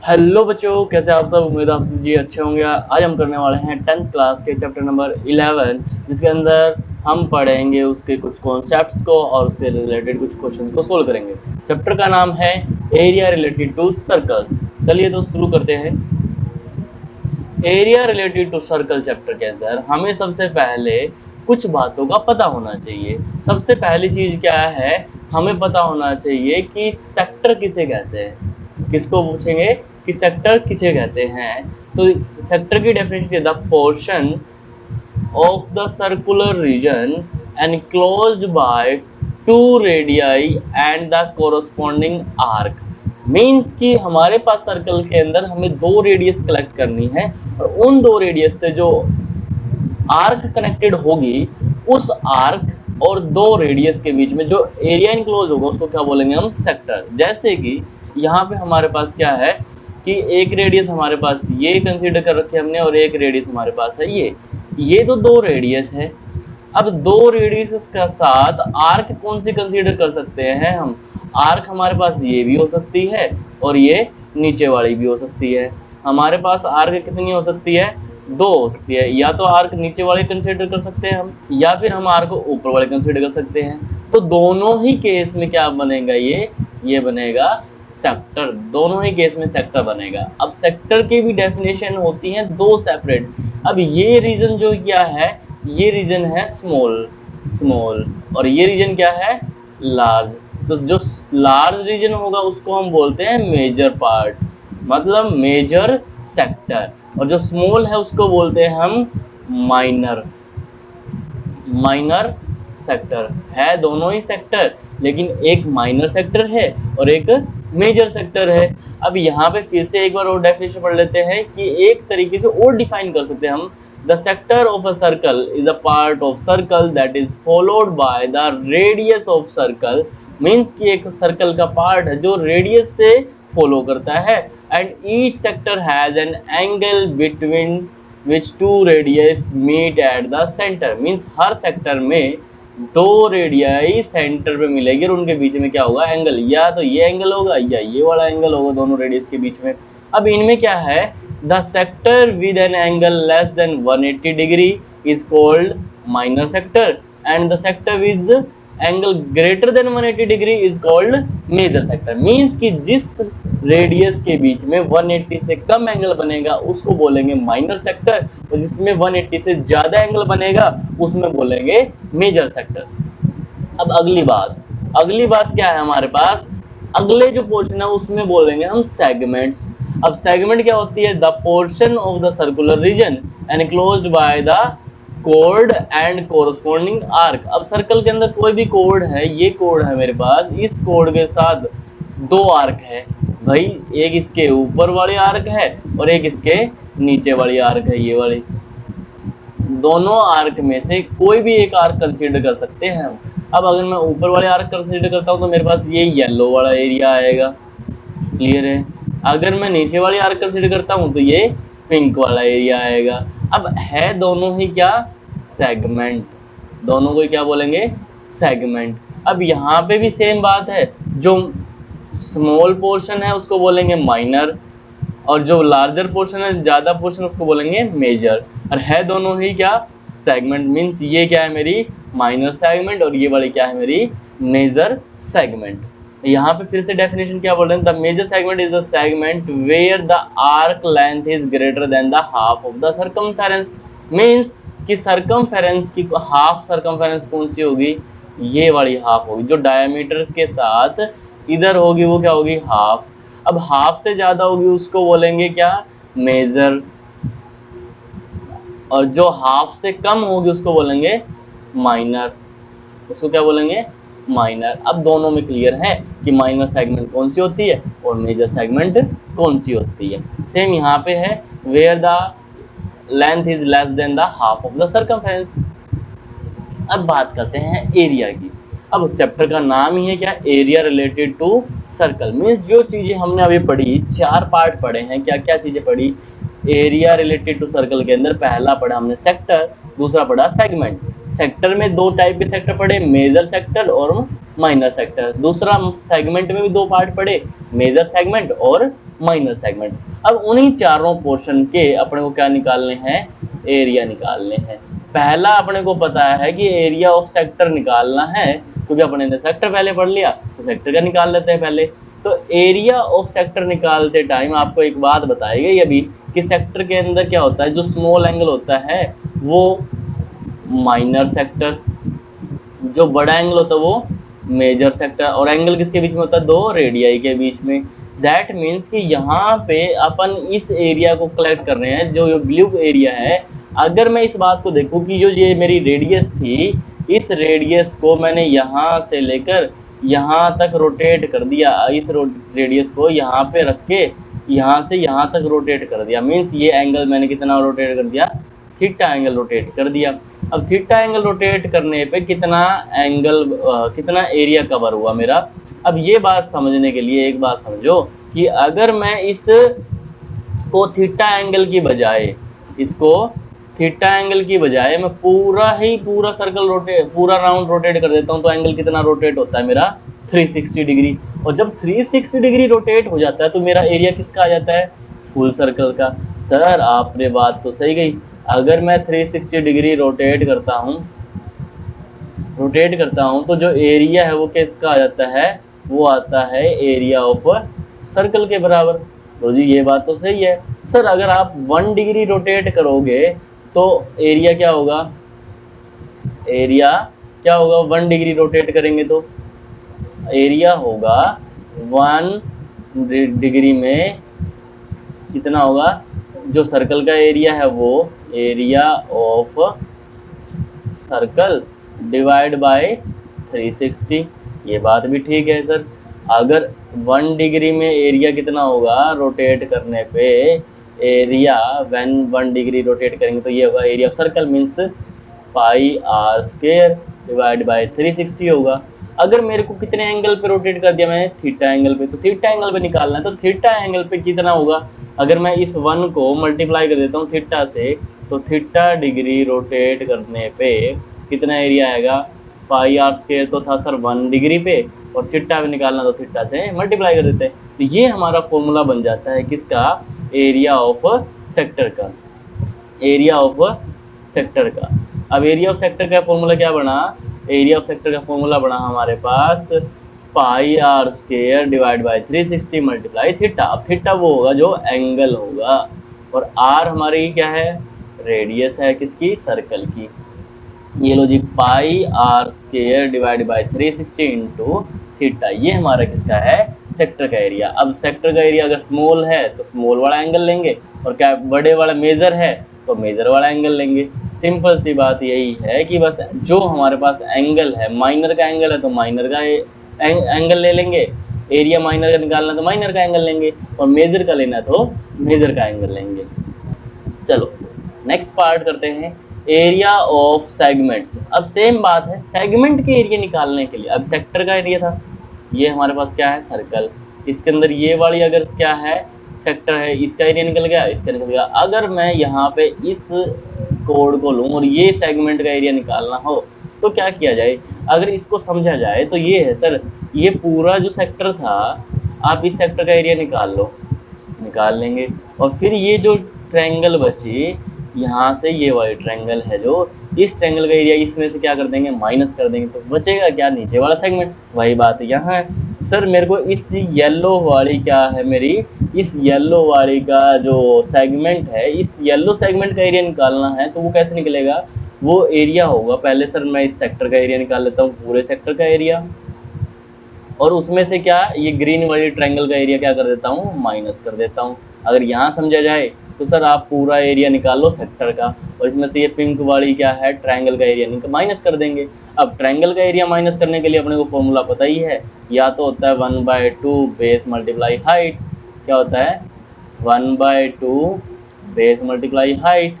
Hello बच्चों, कैसे आप सब। उम्मीद है आप सब जी अच्छे होंगे। आज हम करने वाले हैं 10th क्लास के चैप्टर नंबर 11, जिसके अंदर हम पढ़ेंगे उसके कुछ कॉन्सेप्ट्स को और उसके रिलेटेड कुछ क्वेश्चंस को सोल्व करेंगे। चैप्टर का नाम है एरिया रिलेटेड टू सर्कल्स। चलिए तो शुरू करते हैं। Area related to circle chapter के अंदर हमें सबसे पहले कुछ बातों का पता होना चाहिए। सबसे पहली चीज क्या है, हमें पता होना चाहिए कि सेक्टर किसे कहते हैं। किसको पूछेंगे कि सेक्टर किसे कहते हैं। तो सेक्टर की डेफिनेशन है the portion of the circular region enclosed by two radii and the corresponding arc। Means कि हमारे पास सर्कल के अंदर हमें दो रेडियस कलेक्ट करनी है और उन दो रेडियस से जो आर्क कनेक्टेड होगी, उस आर्क और दो रेडियस के बीच में जो एरिया इनक्लोज होगा उसको क्या बोलेंगे हम, सेक्टर। जैसे कि यहाँ पे हमारे पास क्या है कि एक रेडियस हमारे पास ये कंसीडर कर रखी है हमने और एक रेडियस हमारे पास है ये तो दो रेडियस है। अब दो रेडियस का साथ आर्क कौन सी कंसीडर कर सकते हैं हम, आर्क हमारे पास ये भी हो सकती है और ये नीचे वाली भी हो सकती है। हमारे पास आर्क कितनी हो सकती है, दो हो सकती है। या तो आर्क नीचे वाले कंसीडर कर सकते हैं हम, या फिर हम आर्क ऊपर वाले कंसीडर कर सकते हैं। तो दोनों ही केस में क्या बनेगा, ये बनेगा सेक्टर। दोनों ही केस में सेक्टर बनेगा। अब सेक्टर की भी डेफिनेशन होती है दो सेपरेट। अब ये रीजन जो क्या है, ये रीजन है स्मॉल और ये रीजन क्या है, लार्ज। तो जो लार्ज रीजन होगा उसको हम बोलते हैं मेजर पार्ट, मतलब मेजर सेक्टर। और जो स्मॉल है उसको बोलते हैं हम माइनर सेक्टर। है दोनों ही सेक्टर, लेकिन एक माइनर सेक्टर है और एक मेजर सेक्टर है। अब यहाँ पे फिर से एक बार और डेफिनेशन पढ़ लेते हैं कि एक तरीके से और डिफाइन कर सकते हैं हम। The sector of a circle is a part of circle that is followed by the radius of circle. Means कि एक सर्कल का पार्ट है जो रेडियस से फॉलो करता है। And each sector has an angle between which two radius meet at the centre. Means हर sector में दो रेडियाई सेंटर पे मिलेगी और उनके बीच में क्या होगा, एंगल। या तो ये एंगल होगा या ये वाला एंगल होगा दोनों रेडियस के बीच में। अब इनमें क्या है, the sector with an angle less than 180 degree is called minor sector and the sector with angle greater than 180 degree is called major sector. Means कि जिस रेडियस के बीच में 180 से कम एंगल बनेगा उसको बोलेंगे माइनर सेक्टर, और जिसमें 180 से ज्यादा एंगल बनेगा उसमें बोलेंगे मेजर सेक्टर। अब अगली बात क्या है हमारे पास, अगले जो पोर्शन है उसमें बोलेंगे हम सेगमेंट्स। अब सेगमेंट क्या होती है, the portion of the circular region enclosed by the code and corresponding arc. अब सर्कल के अंदर कोई भी कोड है, ये कोड है मेरे पास, इस कोड के साथ दो आर्क है भाई, एक इसके ऊपर वाली आर्क है और एक इसके नीचे वाली आर्क है, ये वाली। दोनों आर्क में से कोई भी एक आर्क कंसीडर कर सकते हैं हम। अब अगर मैं ऊपर वाले आर्क कंसीडर करता हूँ तो मेरे पास ये येलो वाला एरिया आएगा, क्लियर है। अगर मैं नीचे वाली आर्क कंसीडर करता हूँ तो ये पिंक वाला एरिया आएगा। अब है दोनों ही क्या, सेगमेंट। दोनों को क्या बोलेंगे, सेगमेंट। अब यहाँ पे भी सेम बात है, जो स्मॉल पोर्शन है उसको बोलेंगे माइनर और जो लार्जर पोर्शन है, ज्यादा पोर्शन, उसको बोलेंगे मेजर। और है दोनों ही क्या, सेगमेंट। मीन्स ये क्या है मेरी माइनर सेगमेंट और ये वाली क्या है मेरी मेजर सेगमेंट। यहाँ पे फिर से डेफिनेशन क्या बोल रहे हैं, the major segment is the segment where the arc length is greater than the half of the circumference. Means कि सर्कमफेरेंस की हाफ सर्कमफेरेंस कौन सी होगी, ये वाली हाफ होगी। जो डायमीटर के साथ इधर होगी वो क्या होगी, हाफ। अब हाफ से ज्यादा होगी उसको बोलेंगे क्या, मेजर। और जो हाफ से कम होगी उसको बोलेंगे माइनर, उसको क्या बोलेंगे, माइनर। अब दोनों में क्लियर है कि माइनर सेगमेंट कौन सी होती है और मेजर सेगमेंट कौन सी होती है। सेम यहाँ पे है, where the length is less than the half of the circumference. अब बात करते हैं एरिया की। अब चैप्टर का नाम ही है क्या, area related to circle. Means जो चीजें हमने अभी पढ़ी, चार पार्ट पढ़े हैं, क्या क्या चीजें पढ़ी एरिया रिलेटेड टू सर्कल के अंदर। पहला पढ़ा हमने सेक्टर, दूसरा पढ़ा सेगमेंट। सेक्टर में दो टाइप के सेक्टर पढ़े, मेजर सेक्टर और माइनर सेक्टर। दूसरा सेगमेंट में भी दो पार्ट पढ़े, मेजर सेगमेंट और माइनर सेगमेंट। अब उन्हीं चारों पोर्शन के अपने को क्या निकालने हैं, एरिया निकालने हैं। पहला अपने को पता है कि एरिया ऑफ सेक्टर निकालना है, क्योंकि अपने ने सेक्टर पहले पढ़ लिया, तो सेक्टर का निकाल लेते हैं पहले। तो एरिया ऑफ सेक्टर निकालते टाइम आपको एक बात बताई गई अभी कि सेक्टर के अंदर क्या होता है, जो स्मॉल एंगल होता है वो माइनर सेक्टर, जो बड़ा एंगल होता है वो मेजर सेक्टर, और एंगल किसके बीच में होता है, दो रेडियाई के बीच में। दैट मीन्स कि यहाँ पे अपन इस एरिया को कलेक्ट कर रहे हैं, जो ब्लू एरिया है। अगर मैं इस बात को देखूं कि जो ये मेरी रेडियस थी, इस रेडियस को मैंने यहाँ से लेकर यहाँ तक रोटेट कर दिया, इस रेडियस को यहाँ पे रख के यहाँ से यहाँ तक रोटेट कर दिया, मीन्स ये एंगल मैंने कितना रोटेट कर दिया, थीटा एंगल रोटेट कर दिया। अब थीटा एंगल रोटेट करने पे कितना एंगल कितना एरिया कवर हुआ मेरा। अब ये बात समझने के लिए एक बात समझो कि अगर मैं इस को थीटा एंगल की बजाय, इसको थीटा एंगल की बजाय मैं पूरा सर्कल रोटेट, पूरा राउंड रोटेट कर देता हूँ, तो एंगल कितना रोटेट होता है मेरा, 360 डिग्री। और जब 360 डिग्री रोटेट हो जाता है तो मेरा एरिया किसका आ जाता है, फुल सर्कल का। सर आपने बात तो सही गई, अगर मैं 360 डिग्री रोटेट करता हूँ तो जो एरिया है वो किसका आ जाता है, वो आता है एरिया ऑफ सर्कल के बराबर। तो जी ये बात तो सही है। सर अगर आप 1 डिग्री रोटेट करोगे तो एरिया क्या होगा, एरिया क्या होगा, 1 डिग्री रोटेट करेंगे तो एरिया होगा 1 डिग्री में कितना होगा, जो सर्कल का एरिया है वो area of circle divide by 360। ये बात भी ठीक है सर। अगर 1 डिग्री में एरिया कितना होगा रोटेट करने पे, एरिया व्हेन 1 डिग्री रोटेट करेंगे तो ये होगा area of circle means pi r square divide by 360 होगा। अगर मेरे को कितने एंगल पे रोटेट कर दिया मैंने, थीटा एंगल पे, तो थीटा एंगल पे निकालना है, तो थीटा एंगल पे कितना होगा, अगर मैं इस 1 को मल्टीप्लाई कर देता हूँ थीटा से, तो थीटा डिग्री रोटेट करने पे कितना एरिया आएगा, पाई आर स्क्वायर तो था सर 1 डिग्री पे, और थीटा भी निकालना तो थीटा से मल्टीप्लाई कर देते हैं। तो ये हमारा फॉर्मूला बन जाता है किसका, एरिया ऑफ सेक्टर का, एरिया ऑफ सेक्टर का। अब एरिया ऑफ सेक्टर का फॉर्मूला क्या बना, एरिया ऑफ सेक्टर का फॉर्मूला बना हमारे पास pi r square divide by 360 multiply theta. अब थीटा वो होगा जो एंगल होगा, और आर हमारी क्या है, रेडियस है किसकी, सर्कल की। ये लो जी, pi r square divide by 360 into theta, ये हमारा किसका है, सेक्टर का एरिया। अब सेक्टर का एरिया अगर स्मॉल है तो स्मॉल वाला एंगल लेंगे, और क्या बड़े वाला मेजर है तो मेजर वाला एंगल लेंगे। सिंपल सी बात यही है कि बस जो हमारे पास एंगल है, माइनर का एंगल है तो माइनर का एंगल ले लेंगे, एरिया माइनर का निकालना तो माइनर का एंगल लेंगे, और मेजर का लेना तो मेजर का एंगल लेंगे। चलो नेक्स्ट पार्ट करते हैं, एरिया ऑफ सेगमेंट्स। अब सेम बात है, सेगमेंट के एरिया निकालने के लिए, अब सेक्टर का एरिया था, ये हमारे पास क्या है, सर्कल, इसके अंदर ये वाली अगर क्या है, सेक्टर है, इसका एरिया निकल गया, इसका निकल गया। अगर मैं यहाँ पे इस कोड को लूँ और ये सेगमेंट का एरिया निकालना हो तो क्या किया जाए, अगर इसको समझा जाए तो ये है सर, ये पूरा जो सेक्टर था, आप इस सेक्टर का एरिया निकाल लो, निकाल लेंगे, और फिर ये जो ट्रायंगल बची, यहाँ से ये वाली ट्रायंगल है जो, इस ट्रायंगल का एरिया इसमें से क्या कर देंगे, माइनस कर देंगे, तो बचेगा क्या, नीचे वाला सेगमेंट। वही बात यहाँ है सर, मेरे को इस येलो वाली क्या है मेरी, इस येलो वाली का जो सेगमेंट है, इस येलो सेगमेंट का एरिया निकालना है, तो वो कैसे निकलेगा, वो एरिया होगा, पहले सर मैं इस सेक्टर का एरिया निकाल लेता हूँ, पूरे सेक्टर का एरिया, और उसमें से क्या, ये ग्रीन वाली ट्रायंगल का एरिया क्या कर देता हूँ, माइनस कर देता हूँ। अगर यहाँ समझा जाए तो सर आप पूरा एरिया निकाल लो सेक्टर का, और इसमें से ये पिंक वाली क्या है, ट्रायंगल का एरिया माइनस कर देंगे। अब ट्रायंगल का एरिया माइनस करने के लिए अपने को फॉर्मूला पता ही है, या तो होता है 1/2 बेस मल्टीप्लाई हाइट, क्या होता है 1/2 बेस मल्टीप्लाई हाइट,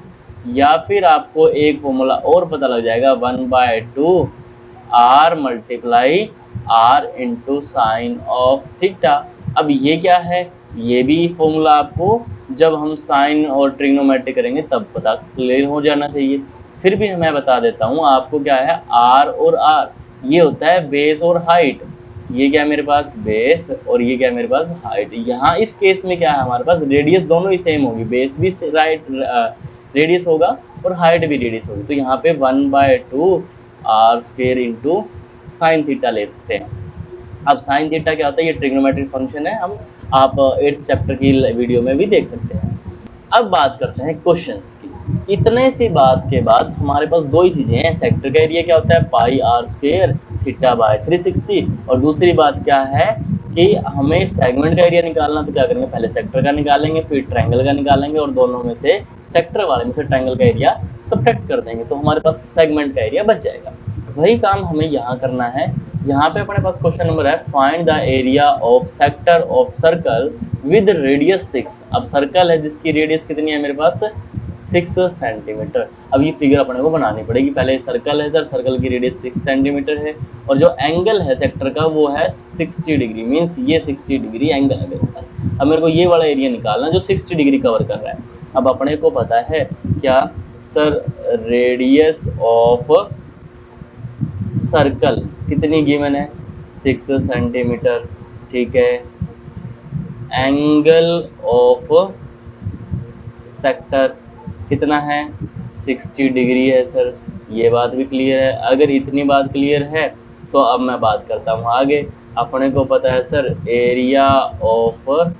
या फिर आपको एक फॉर्मूला और पता लग जाएगा 1/2 r multiply r into sine of theta. अब ये क्या है, ये भी फॉर्मूला आपको जब हम साइन और ट्रिग्नोमेट्री करेंगे तब पता क्लियर हो जाना चाहिए। फिर भी मैं बता देता हूँ आपको क्या है, आर और आर ये होता है बेस और हाइट, ये क्या है मेरे पास बेस और ये क्या है मेरे पास हाइट। यहाँ इस केस में क्या है हमारे पास रेडियस दोनों ही सेम होगी, बेस भी राइट रेडियस होगा और हाइट भी रेडियस होगी। तो यहाँ पे 1/2 r square into sine theta ले सकते हैं। अब साइन थीटा क्या होता है, ये ट्रिग्नोमेट्रिक फंक्शन है, हम आप 8th चैप्टर की वीडियो में भी देख सकते हैं। अब बात करते हैं क्वेश्चंस की। इतने सी बात के बाद हमारे पास दो ही चीजें हैं, सेक्टर का एरिया क्या होता है pi r square theta by 360, और दूसरी बात क्या है कि हमें सेगमेंट का एरिया निकालना। तो क्या करेंगे, पहले सेक्टर का निकालेंगे फिर ट्रायंगल का निकालेंगे और दोनों में से सेक्टर वाले में से ट्रायंगल का एरिया सब्ट्रैक्ट कर देंगे, तो हमारे पास सेगमेंट का एरिया बच जाएगा। वही काम हमें यहाँ करना है। यहाँ पे अपने पास क्वेश्चन नंबर है find the area of sector of circle with radius 6। अब सर्कल है जिसकी रेडियस कितनी है मेरे पास 6 सेंटीमीटर। अब ये फिगर अपने को बनानी पड़ेगी। पहले सर्कल है सर, सर्कल की रेडियस 6 सेंटीमीटर है और जो एंगल है सेक्टर का वो है 60 डिग्री, मीन्स ये 60 डिग्री एंगल है मेरे पास। अब मेरे को ये वाला एरिया निकालना जो 60 डिग्री कवर कर रहा है। अब अपने को पता है क्या सर, रेडियस ऑफ सर्कल कितनी गिवन है 6 सेंटीमीटर, ठीक है। एंगल ऑफ सेक्टर कितना है 60 डिग्री है सर, ये बात भी क्लियर है। अगर इतनी बात क्लियर है तो अब मैं बात करता हूँ आगे। अपने को पता है सर एरिया ऑफ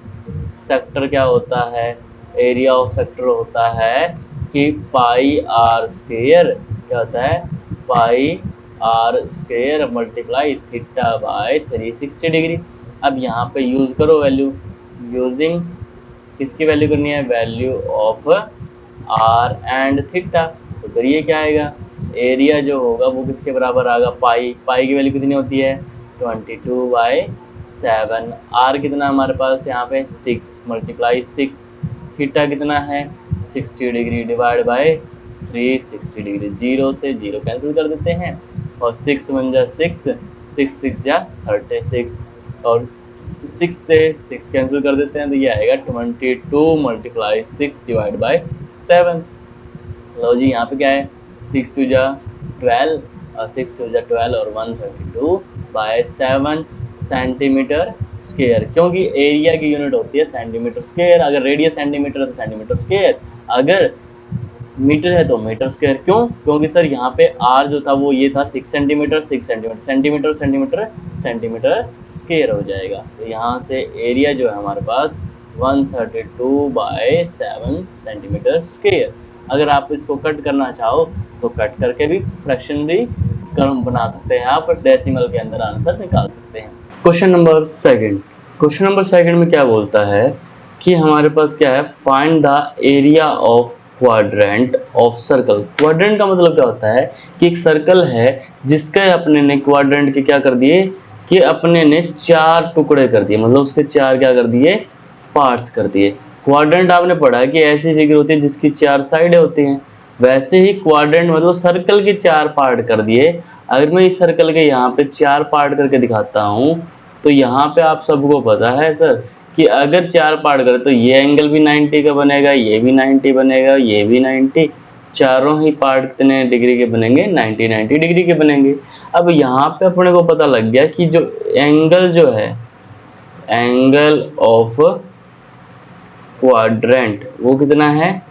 सेक्टर क्या होता है, एरिया ऑफ सेक्टर होता है कि पाई आर स्क्वायर, क्या होता है pi r square multiply theta by 360 degree. अब यहाँ पे यूज करो वैल्यू, यूजिंग किसकी वैल्यू करनी है, value of r and theta. तो करिए क्या आएगा, एरिया जो होगा वो किसके बराबर आएगा पाई, पाई की वैल्यू कितनी होती है 22/7। आर कितना हमारे पास यहाँ पे 6 मल्टीप्लाई 6, थीटा कितना है 60 डिग्री डिवाइड बाय 360 डिग्री। 0 से 0 कैंसिल कर देते हैं और 6 1 जा 6, 6 6 जा 36 और 6 से 6 कैंसिल कर देते हैं तो ये आएगा 22 मल्टीप्लाई 6 डिवाइड बाय 7। लो जी यहाँ पे क्या है 6 2 जा 12 और 6 2 जा 12 और 132/7 सेंटीमीटर स्क्वायर, क्योंकि एरिया की यूनिट होती है सेंटीमीटर स्क्वायर। अगर रेडियस सेंटीमीटर है तो सेंटीमीटर स्क्वायर, अगर मीटर है तो मीटर स्क्वायर। क्यों, क्योंकि सर यहाँ पे आर जो था वो ये था 6 centimetre, 6 centimetre, centimetre centimetre centimetre square हो जाएगा। तो यहाँ से एरिया जो है हमारे पास 132/7 सेंटीमीटर स्क्वायर। अगर आप इसको कट करना चाहो तो कट करके भी फ्रैक्शन भी बना सकते हैं, आप डेसिमल के अंदर आंसर निकाल सकते हैं। Question number second, question number second में क्या बोलता है कि हमारे पास क्या है find the area of quadrant of circle. Quadrant का मतलब क्या होता है कि एक सर्कल है जिसका अपने ने क्वाड्रेंट के क्या कर दिए कि अपने ने 4 टुकड़े कर दिए, मतलब उसके 4 क्या कर दिए पार्ट्स कर दिए। क्वाड्रेंट आपने पढ़ा है कि ऐसी फिगर होती है जिसकी 4 साइडें होती हैं, वैसे ही क्वाड्रेंट मतलब सर्कल के 4 पार्ट कर दिए। अगर मैं इस सर्कल के यहाँ पे 4 पार्ट करके दिखाता हूँ तो यहाँ पे आप सबको पता है सर कि अगर 4 पार्ट करें तो ये एंगल भी 90 का बनेगा, ये भी 90 बनेगा, ये भी 90, चारों ही पार्ट कितने डिग्री के बनेंगे 90 डिग्री के बनेंगे। अब यहाँ पे अपने को पता लग गया कि जो एंगल जो है एंगल ऑफ क्वाड्रेंट वो कितना है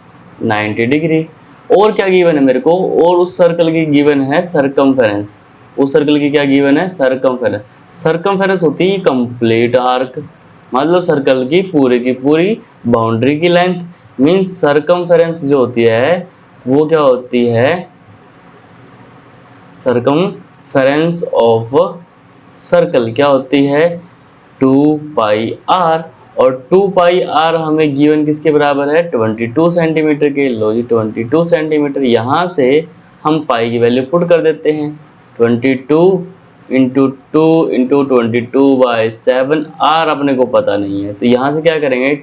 90 डिग्री। और क्या गिवन है मेरे को, और उस सर्कल की गिवन है सरकमफेरेंस। उस सर्कल की क्या गिवन है सरकमफेरेंस। सरकमफेरेंस होती है कंप्लीट आर्क, मतलब सर्कल की पूरी बाउंड्री की लेंथ। मींस सरकमफेरेंस जो होती है वो क्या होती है, सरकमफेरेंस ऑफ सर्कल क्या होती है 2πr, और 2πr हमें गिवन किसके बराबर है 22 सेंटीमीटर के। लो जी 22 सेंटीमीटर, यहाँ से हम पाई की वैल्यू पुट कर देते हैं 22 इंटू 2 इंटू 22/7। आर अपने को पता नहीं है तो यहाँ से क्या करेंगे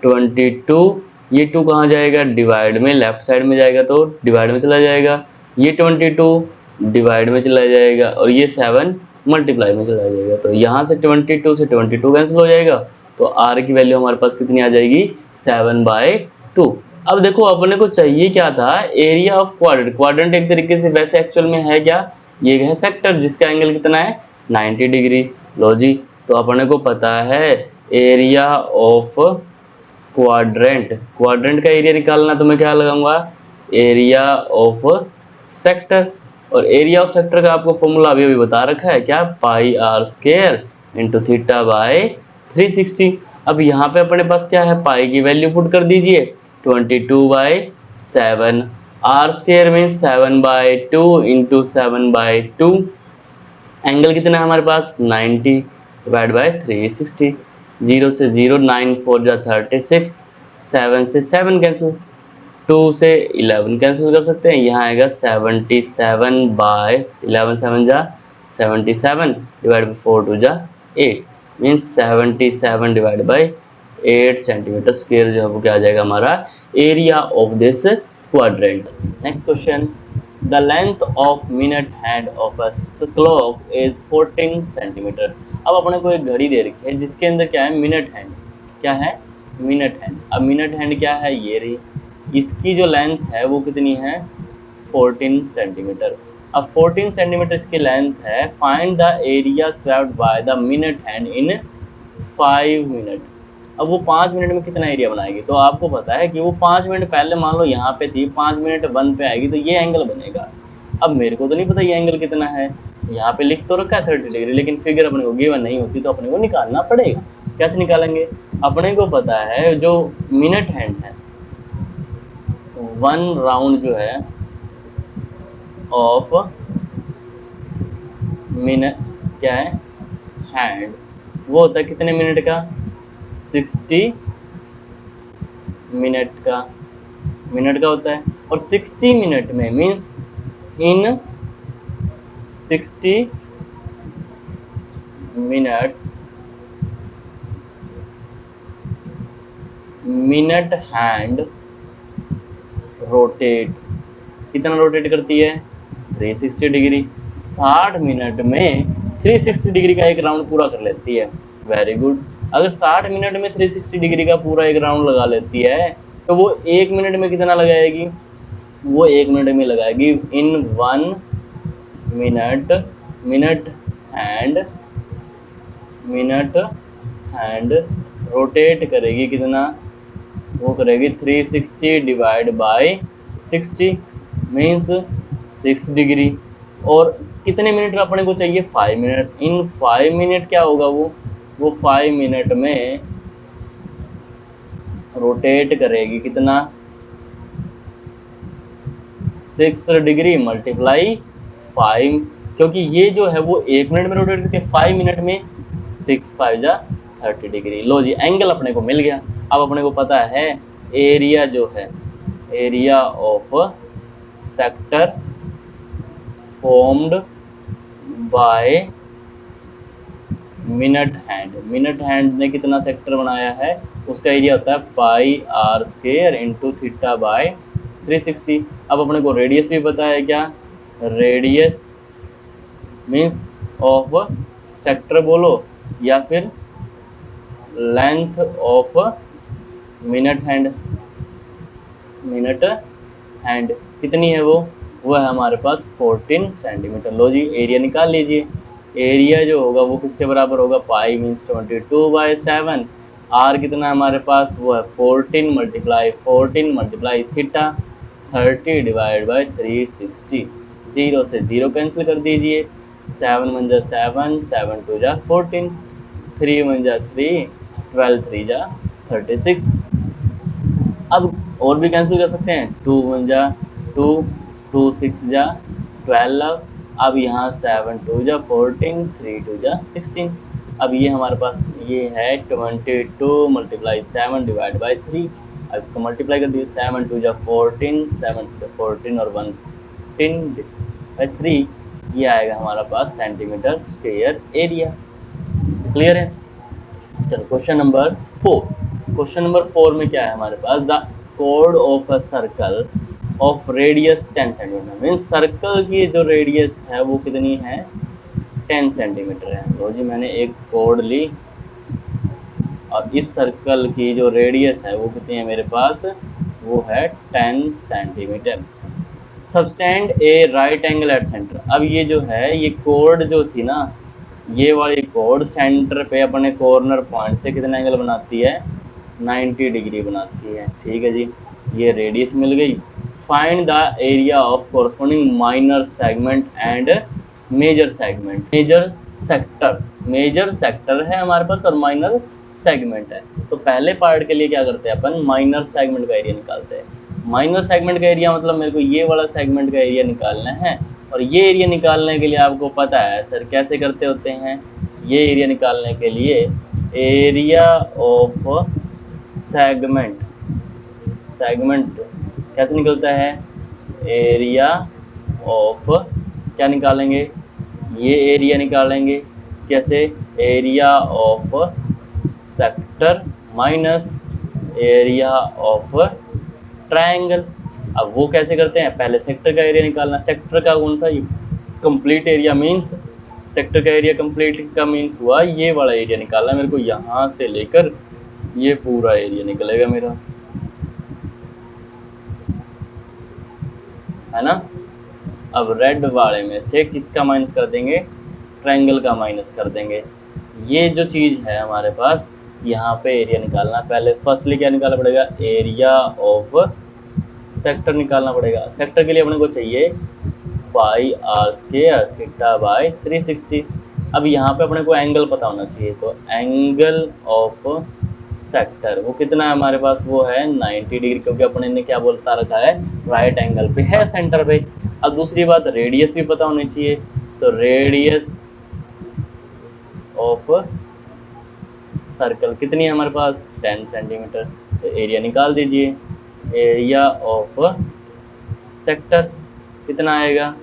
22, ये 2 कहाँ जाएगा डिवाइड में, लेफ्ट साइड में जाएगा तो डिवाइड में चला जाएगा, ये 22 डिवाइड में चला जाएगा और ये 7 मल्टीप्लाई में चला जाएगा। तो यहाँ से 22 से 22 कैंसिल हो जाएगा तो आर की वैल्यू हमारे पास कितनी आ जाएगी 7/2। अब देखो अपने को चाहिए क्या था एरिया ऑफ क्वाड्रेंट। क्वाड्रेंट एक तरीके से वैसे एक्चुअल में है क्या, ये है सेक्टर जिसका एंगल कितना है 90 डिग्री। लो जी, तो अपने को पता है एरिया ऑफ क्वाड्रेंट, क्वाड्रेंट का एरिया निकालना तो मैं क्या लगाऊंगा, एरिया ऑफ सेक्टर। और एरिया ऑफ सेक्टर का आपको फॉर्मूला अभी अभी बता रखा है, क्या, pi r square into theta by 360। अब यहाँ पे अपने पास क्या है, पाई की वैल्यू पुट कर दीजिए 22/7, आर स्क्वायर में 7/2 इंटू 7/2, एंगल कितना है हमारे पास 90 डिवाइड बाय 360। 0 से 0, 9 4 जा 36, 7 से 7 कैंसिल, 2 से 11 कैंसिल कर सकते हैं, यहाँ आएगा 77/11, 7 जा 77 डिवाइड बाई 4 2 जा 8, means 77 divide by 8 centimetre square जो है वो क्या आ जाएगा हमारा area of this quadrant. Next question, the length of minute hand of a clock is 14 centimetre. अब अपने को एक घड़ी दे रखी है जिसके अंदर क्या है, मिनट हैंड, क्या है, मिनट हैंड। अब मिनट हैंड क्या है, ये रही, इसकी जो लेंथ है वो कितनी है 14 सेंटीमीटर। अब 14 सेंटीमीटर इसकी लेंथ है, find the area swept by the minute hand in 5 minute. अब वो 5 मिनट में कितना एरिया बनाएगी, तो आपको पता है कि वो 5 मिनट पहले मान लो यहाँ पे थी, 5 मिनट 1 पे आएगी तो ये एंगल बनेगा। अब मेरे को तो नहीं पता ये एंगल कितना है, यहाँ पे लिख तो रखा है 30 डिग्री, लेकिन फिगर अपने को गिवन नहीं होती तो अपने को निकालना पड़ेगा। कैसे निकालेंगे, अपने को पता है जो मिनट हैंड है, 1 राउंड जो है ऑफ मिनट क्या है, हैंड, वो होता है कितने मिनट का, 60 मिनट का, मिनट का होता है। और 60 मिनट में means in 60 minutes minute hand rotate, कितना रोटेट करती है 360 डिग्री। 60 मिनट में 360 डिग्री का एक राउंड पूरा कर लेती है, वेरी गुड। अगर 60 मिनट में 360 डिग्री का पूरा एक राउंड लगा लेती है तो वो 1 मिनट में कितना लगाएगी, वो 1 मिनट में लगाएगी इन 1 मिनट, मिनट हैंड रोटेट करेगी कितना, वो करेगी 360 डिवाइड बाय 60 मीन्स 6 डिग्री। और कितने मिनट अपने को चाहिए 5 मिनट, इन 5 मिनट क्या होगा वो 5 मिनट में रोटेट करेगी कितना 6 डिग्री मल्टीप्लाई 5, क्योंकि ये जो है वो 1 मिनट में रोटेट करके 5 मिनट में 6 5 जा 30 डिग्री। लो जी, एंगल अपने को मिल गया। अब अपने को पता है एरिया जो है, area of sector formed by minute hand, minute hand ने कितना सेक्टर बनाया है, उसका एरिया होता है pi r square into theta by 360। अब अपने को रेडियस भी पता है, क्या, रेडियस मीन्स ऑफ सेक्टर बोलो या फिर length of minute hand, minute hand कितनी है वो है हमारे पास 14 सेंटीमीटर। लो जी, एरिया निकाल लीजिए। एरिया जो होगा वो किसके बराबर होगा, पाई मीन्स 22/7, आर कितना है हमारे पास, वो है 14 मल्टीप्लाई थीटा 30 डिवाइड बाई 360। 0 से 0 कैंसिल कर दीजिए, 7 1 जा 7, 7 2 जा 14, 3 1 जा 3, 12 3 जा 36। अब और भी कैंसिल कर सकते हैं, 2 1 जा 2, 2 6 जा 12, अब यहाँ 7 2 जा 14, 3 2 जा 16। अब ये हमारे पास ये है 22 मल्टीप्लाई 7 डिवाइड बाई 3। अब इसको मल्टीप्लाई कर दीजिए, 7 2 जा 14, 7 2 जा 14 और 1 15 बाई 3, ये आएगा हमारा पास सेंटीमीटर स्क्वायर एरिया। क्लियर है। चलो क्वेश्चन नंबर 4। क्वेश्चन नंबर 4 में क्या है हमारे पास, द कोड of a circle of radius 10 centimetre, means circle की जो रेडियस है वो कितनी है 10 सेंटीमीटर है। तो जी मैंने एक कोड ली और इस सर्कल की जो रेडियस है वो कितनी है मेरे पास, वो है 10 centimetre. Subtended A right angle at centre. अब ये जो है ये कोड जो थी ना, ये वाली कोड सेंटर पे अपने कॉर्नर पॉइंट से कितना एंगल बनाती है, 90 डिग्री बनाती है। ठीक है जी, ये रेडियस मिल गई। Find the area of corresponding minor segment and major segment. Major sector है हमारे पास और माइनर सेगमेंट है। तो पहले पार्ट के लिए क्या करते हैं अपन, माइनर सेगमेंट का एरिया निकालते हैं। माइनर सेगमेंट का एरिया मतलब मेरे को ये वाला सेगमेंट का एरिया निकालना है, और ये एरिया निकालने के लिए आपको पता है सर कैसे करते होते हैं। ये एरिया निकालने के लिए एरिया ऑफ सेगमेंट, सेगमेंट कैसे निकलता है, एरिया ऑफ, क्या निकालेंगे, ये एरिया निकालेंगे कैसे, area of sector minus area of triangle. अब वो कैसे करते हैं, पहले सेक्टर का एरिया निकालना। सेक्टर का कौन सा, कंप्लीट एरिया मीन्स, सेक्टर का एरिया कंप्लीट का मीन्स हुआ ये वाला एरिया निकालना मेरे को, यहाँ से लेकर ये पूरा एरिया निकलेगा मेरा, है ना। अब रेड वाले में से किसका माइनस कर देंगे, ट्रायंगल का माइनस कर देंगे। ये जो चीज़ है हमारे पास, यहाँ पे एरिया निकालना, पहले फर्स्टली क्या निकालना पड़ेगा, एरिया ऑफ सेक्टर निकालना पड़ेगा। सेक्टर के लिए अपने को चाहिए पाई आर स्क्वायर थीटा बाय 360। अब यहाँ पे अपने को एंगल पता होना चाहिए, तो एंगल ऑफ सेक्टर वो कितना है हमारे पास, वो है 90 डिग्री, क्योंकि अपने ने क्या बोलता रखा है, राइट एंगल पे है सेंटर पे। अब दूसरी बात, रेडियस भी पता होनी चाहिए, तो रेडियस ऑफ सर्कल कितनी है हमारे पास, 10 सेंटीमीटर। तो एरिया निकाल दीजिए, एरिया ऑफ सेक्टर कितना आएगा,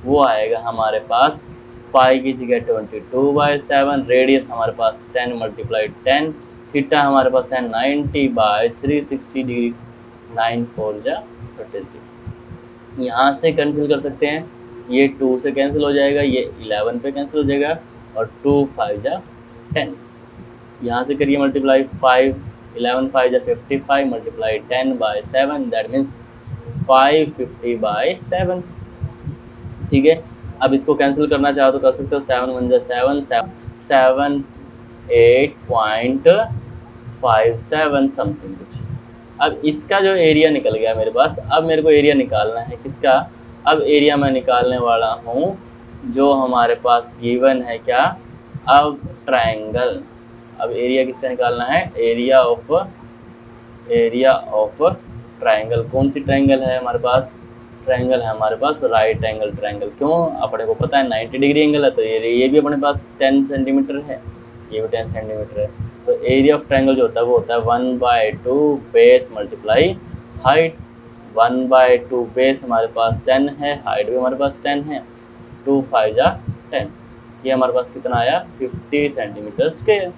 वो आएगा हमारे पास पाई की जगह 22/7, रेडियस हमारे पास 10 × 10, थीटा हमारे पास है 90/360 डिग्री, 9 4 जा 36। यहाँ से कैंसिल कर सकते हैं, ये 2 से कैंसिल हो जाएगा, ये 11 पे कैंसिल हो जाएगा, और 2 5 जा 10। यहाँ से करिए मल्टीप्लाई, 5 11 5 जा 55 मल्टीप्लाई 10/7, दैट मीन्स 550/7। ठीक है, अब इसको कैंसिल करना चाहो तो कर सकते हो, 7 1 जा 7, 7 8.57 समथिंग कुछ। अब इसका जो एरिया निकल गया मेरे पास, अब मेरे को एरिया निकालना है किसका, अब एरिया मैं निकालने वाला हूँ जो हमारे पास गिवन है क्या, अब ट्रायंगल। अब एरिया किसका निकालना है, एरिया ऑफ ट्रायंगल। कौन सी ट्रायंगल है हमारे पास, ट्रायंगल है हमारे पास राइट एंगल ट्रायंगल। क्यों, अपने को पता है 90 डिग्री एंगल है, तो ये भी अपने पास 10 सेंटीमीटर है, ये भी 10 सेंटीमीटर है। तो एरिया ऑफ ट्रायंगल जो होता है वो होता है 1/2 बेस मल्टीप्लाई हाइट। 1/2 बेस हमारे पास 10 है, हाइट भी हमारे पास 10 है, 2 5 जा 10, ये हमारे पास कितना आया, 50 सेंटीमीटर स्क्वायर।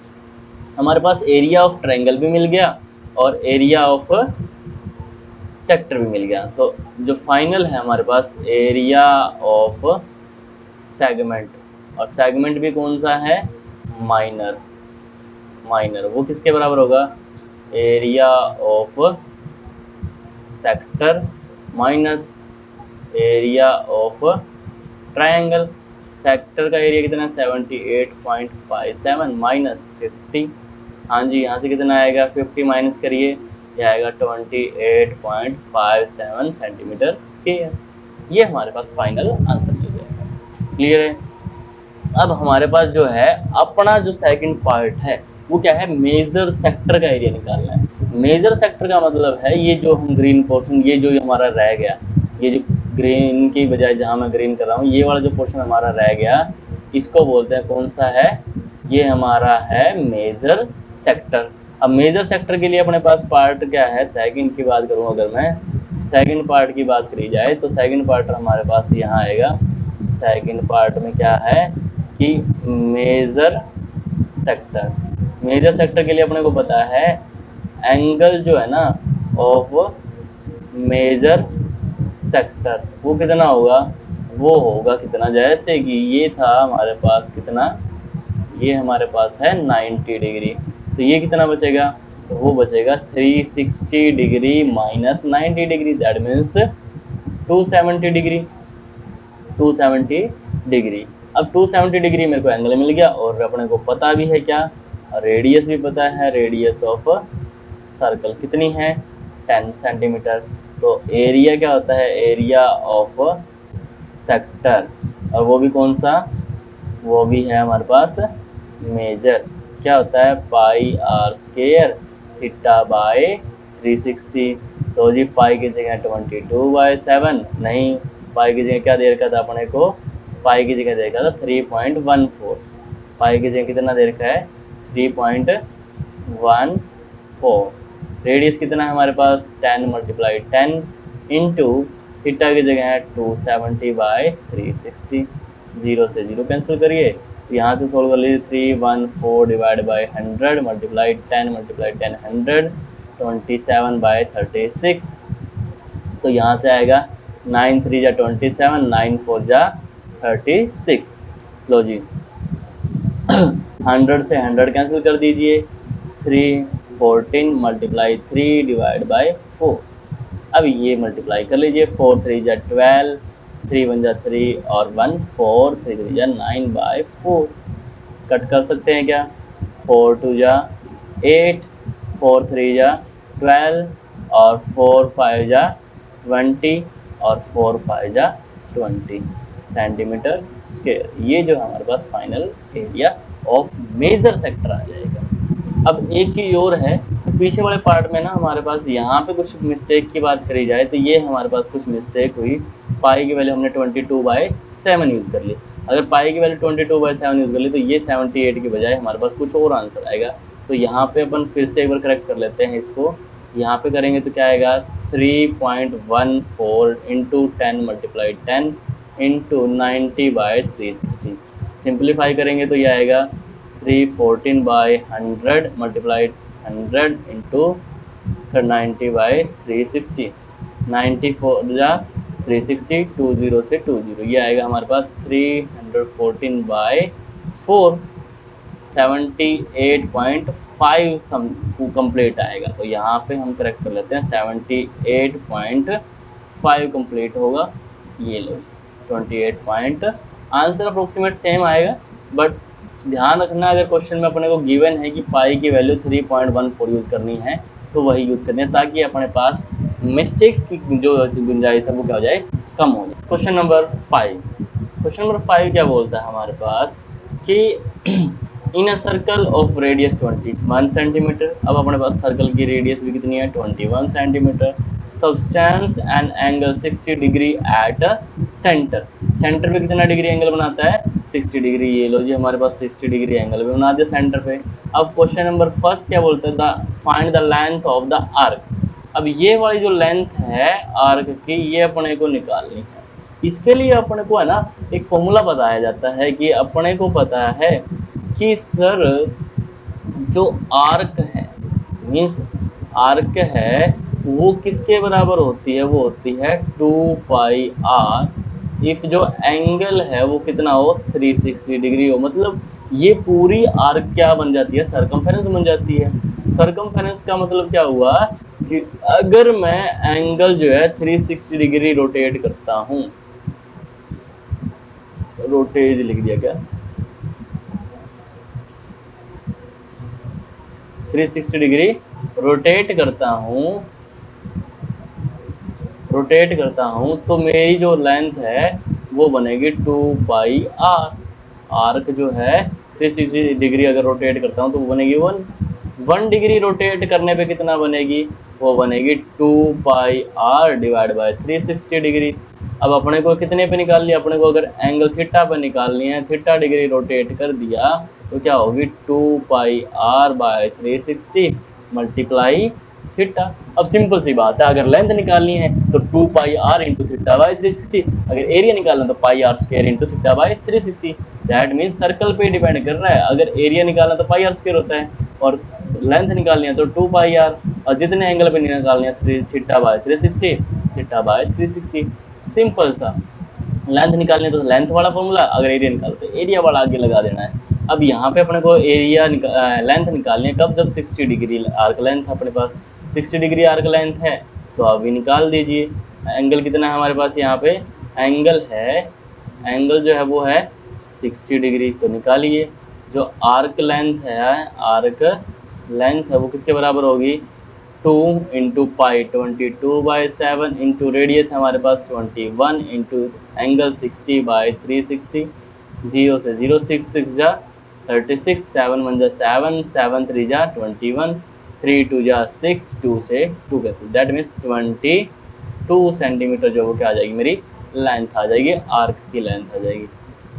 हमारे पास एरिया ऑफ ट्रायंगल भी मिल गया और एरिया ऑफ सेक्टर भी मिल गया। तो जो फाइनल है हमारे पास एरिया ऑफ सेगमेंट, और सेगमेंट भी कौन सा है, माइनर। वो किसके बराबर होगा, area of sector minus area of triangle. Sector का एरिया कितना, 78.57 माइनस 50। हाँ जी, यहाँ से कितना आएगा, 50 माइनस करिए, ये आएगा 28.57 सेंटीमीटर स्क्वायर। ये हमारे पास फाइनल आंसर मिल गया। क्लियर है। अब हमारे पास जो है अपना जो सेकंड पार्ट है वो क्या है, मेजर सेक्टर का एरिया निकालना है। मेजर सेक्टर का मतलब है ये जो हम ग्रीन पोर्शन, ये जो हमारा रह गया, ये जो ग्रीन की बजाय जहाँ मैं ग्रीन कर रहा हूँ, ये वाला जो पोर्शन हमारा रह गया, इसको बोलते हैं कौन सा है, ये हमारा है मेजर सेक्टर। अब मेजर सेक्टर के लिए अपने पास पार्ट क्या है, सेकंड की बात करूँ अगर मैं सेकंड पार्ट की बात करी जाए, तो सेकंड पार्ट हमारे पास यहाँ आएगा। सेकंड पार्ट में क्या है कि मेजर सेक्टर के लिए अपने को पता है एंगल जो है ना ऑफ मेजर सेक्टर वो कितना होगा, वो होगा कितना, जैसे कि ये था हमारे पास कितना, ये हमारे पास है 90 डिग्री, तो ये कितना बचेगा, तो वो बचेगा 360 degree minus 90 degree, that means 270 degree. अब 270 डिग्री मेरे को एंगल मिल गया और अपने को पता भी है क्या, रेडियस भी पता है, रेडियस ऑफ सर्कल कितनी है 10 सेंटीमीटर। तो एरिया क्या होता है, एरिया ऑफ सेक्टर, और वो भी कौन सा, वो भी है हमारे पास मेजर, क्या होता है pi r square theta by 360। तो जी पाई की जगह 22/7 नहीं, पाई की जगह क्या दे रखा था अपने को, पाई की जगह दे रखा था 3.14, पाई की जगह कितना दे रखा है 3.14। रेडियस कितना है हमारे पास 10 × 10 इंटू थीटा की जगह है 270/360, 0 से 0 कैंसिल करिए, यहाँ से सोल्व कर लीजिए 314 डिवाइड बाई 100 मल्टीप्लाई 10 × 10 100 27/36। तो यहाँ से आएगा 9 3 जा 27, 9 4 जा 36। लो जी 100 से 100 कैंसिल कर दीजिए, 314 मल्टीप्लाई 3 डिवाइड बाई 4। अब ये मल्टीप्लाई कर लीजिए, 4 3 जा 12, 3 1 जा 3 और 1 4, 3 3 जा 9/4। कट कर सकते हैं क्या, 4 2 जा 8, 4 3 जा 12 और 4 5 जा 20 और 4 5 जा 20 सेंटीमीटर स्क्वायर। ये जो हमारे पास final area of major sector आ जाएगा। अब एक चीज़ और है, पीछे वाले पार्ट में ना हमारे पास यहाँ पे कुछ मिस्टेक की बात करी जाए तो ये हमारे पास कुछ मिस्टेक हुई, पाई की वैल्यू हमने 22/7 यूज़ कर ली। अगर पाई की वैल्यू 22/7 यूज़ कर ली तो ये 78 की बजाय हमारे पास कुछ और आंसर आएगा। तो यहाँ पे अपन फिर से एक बार करेक्ट कर लेते हैं इसको, यहाँ पे करेंगे तो क्या आएगा 3.14 इंटू 10 × 10 इंटू 90/360। सिंप्लीफाई करेंगे तो ये आएगा 314/100 मल्टीप्लाइड 100 इंटू 90/360, 94 जा 360, 20 से 20, ये आएगा हमारे पास 314/4, 78.5 सम कंप्लीट आएगा। तो यहाँ पे हम करेक्ट कर लेते हैं 78.5 कंप्लीट होगा। ये लो 28 आंसर अप्रोक्सीमेट सेम आएगा, बट ध्यान रखना अगर क्वेश्चन में अपने को गिवन है कि पाई की वैल्यू 3.14 यूज़ करनी है तो वही यूज़ करनी है, ताकि अपने पास मिस्टेक्स की जो गुंजाइश है वो क्या हो जाए, कम हो जाए। क्वेश्चन नंबर 5, क्वेश्चन नंबर 5 क्या बोलता है हमारे पास कि in a circle of radius 21 centimetre. अब अपने पास सर्कल की रेडियस भी कितनी है 21 centimetre, substance and angle 60 degree at centre. Centre पे कितना डिग्री एंगल बनाता है 60 डिग्री। ये लो जी हमारे पास 60 डिग्री एंगल भी बना दिया सेंटर पे। अब क्वेश्चन नंबर फर्स्ट क्या बोलते हैं, find the length of the arc. अब ये वाली जो लेंथ है आर्क की ये अपने को निकालनी है। इसके लिए अपने को है ना एक फॉर्मूला बताया जाता है कि अपने को पता है कि सर जो आर्क है मीन्स आर्क है वो किसके बराबर होती है, वो होती है 2πr इफ जो एंगल है वो कितना हो 360 डिग्री हो। मतलब ये पूरी आर्क क्या बन जाती है, सरकमफेरेंस बन जाती है। सरकमफेरेंस का मतलब क्या हुआ कि अगर मैं एंगल जो है 360 डिग्री रोटेट करता हूँ, रोटेज लिख दिया क्या 360 डिग्री रोटेट करता हूँ तो मेरी जो लेंथ है वो बनेगी 2πr। आर्क जो है 360 डिग्री अगर रोटेट करता हूँ तो वो बनेगी 1 डिग्री रोटेट करने पे कितना बनेगी, वो बनेगी 2πr डिवाइड बाय 360 डिग्री। अब अपने को कितने पे निकालनी है, अपने को अगर एंगल थीटा पे निकालनी है, थीटा डिग्री रोटेट कर दिया तो क्या होगी 2πr/360 मल्टीप्लाई थीटा। अब सिंपल सी बात है, अगर लेंथ निकालनी है तो 2πr इंटू थीटा/360, अगर एरिया निकालना तो πr² इंटू थीटा/360। दैट मीन्स सर्कल पे डिपेंड कर रहा है, अगर एरिया निकालना तो πr² होता है और लेंथ निकालनी है तो 2πr, और जितने एंगल पे निकालनी है थीटा/360, थीटा/360। सिंपल सा, लेंथ निकालनी है तो लेंथ वाला फॉर्मूला, अगर एरिया निकालते तो एरिया वाला आगे लगा देना है। अब यहाँ पे अपने को एरिया लेंथ निकालनी है कब, जब 60 डिग्री आर्क लेंथ अपने पास 60 डिग्री आर्क लेंथ है तो अभी निकाल दीजिए। एंगल कितना है हमारे पास, यहाँ पे एंगल है, एंगल जो है वो है 60 डिग्री। तो निकालिए जो आर्क लेंथ है वो किसके बराबर होगी, 2 इंटू पाई 22/7 इंटू रेडियस हमारे पास 21 इंटू एंगल 60/360। 0 से 0 6 जा 36, 7 1 जा 7, 7 3 जा 21, 3 2 जा 6, 2 से 2 कैंसिल, दैट मीन्स 22 सेंटीमीटर जो वो क्या आ जाएगी मेरी लेंथ आ जाएगी, आर्क की लेंथ आ जाएगी।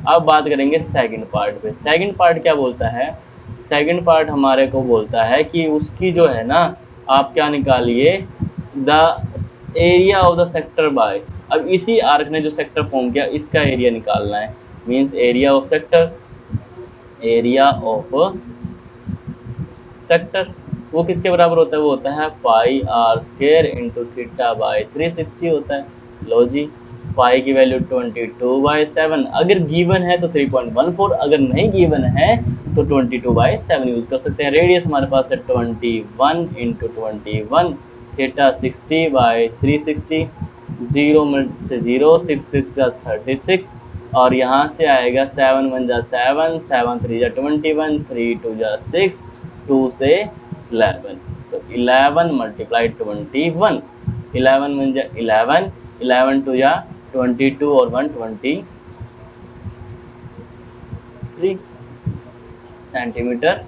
अब बात करेंगे सेकंड पार्ट पे। सेकंड पार्ट क्या बोलता है, सेकंड पार्ट हमारे को बोलता है कि उसकी जो है ना, आप क्या निकालिए, the area of the sector bye. अब इसी आर्क ने जो सेक्टर फॉर्म किया इसका एरिया निकालना है, means area of sector, area of sector वो किसके बराबर होता है, वो होता है pi r square into theta by 360 होता है। लो जी, पाई की वैल्यू 22/7, अगर गिवन है तो 3.14, अगर नहीं गिवन है तो 22/7 यूज कर सकते हैं। रेडियस हमारे पास है 21 इंटू 21, थीटा 60/360, 0 से 0 6 6 जा 36, और यहाँ से आएगा 7 1 जा 7, 7 3 जा 21, 3 2 जा 6, 2 से 11, तो 11 मल्टीप्लाई 21, 11 1 जा 11, 11 2 जा 22 और 1 23 सेंटीमीटर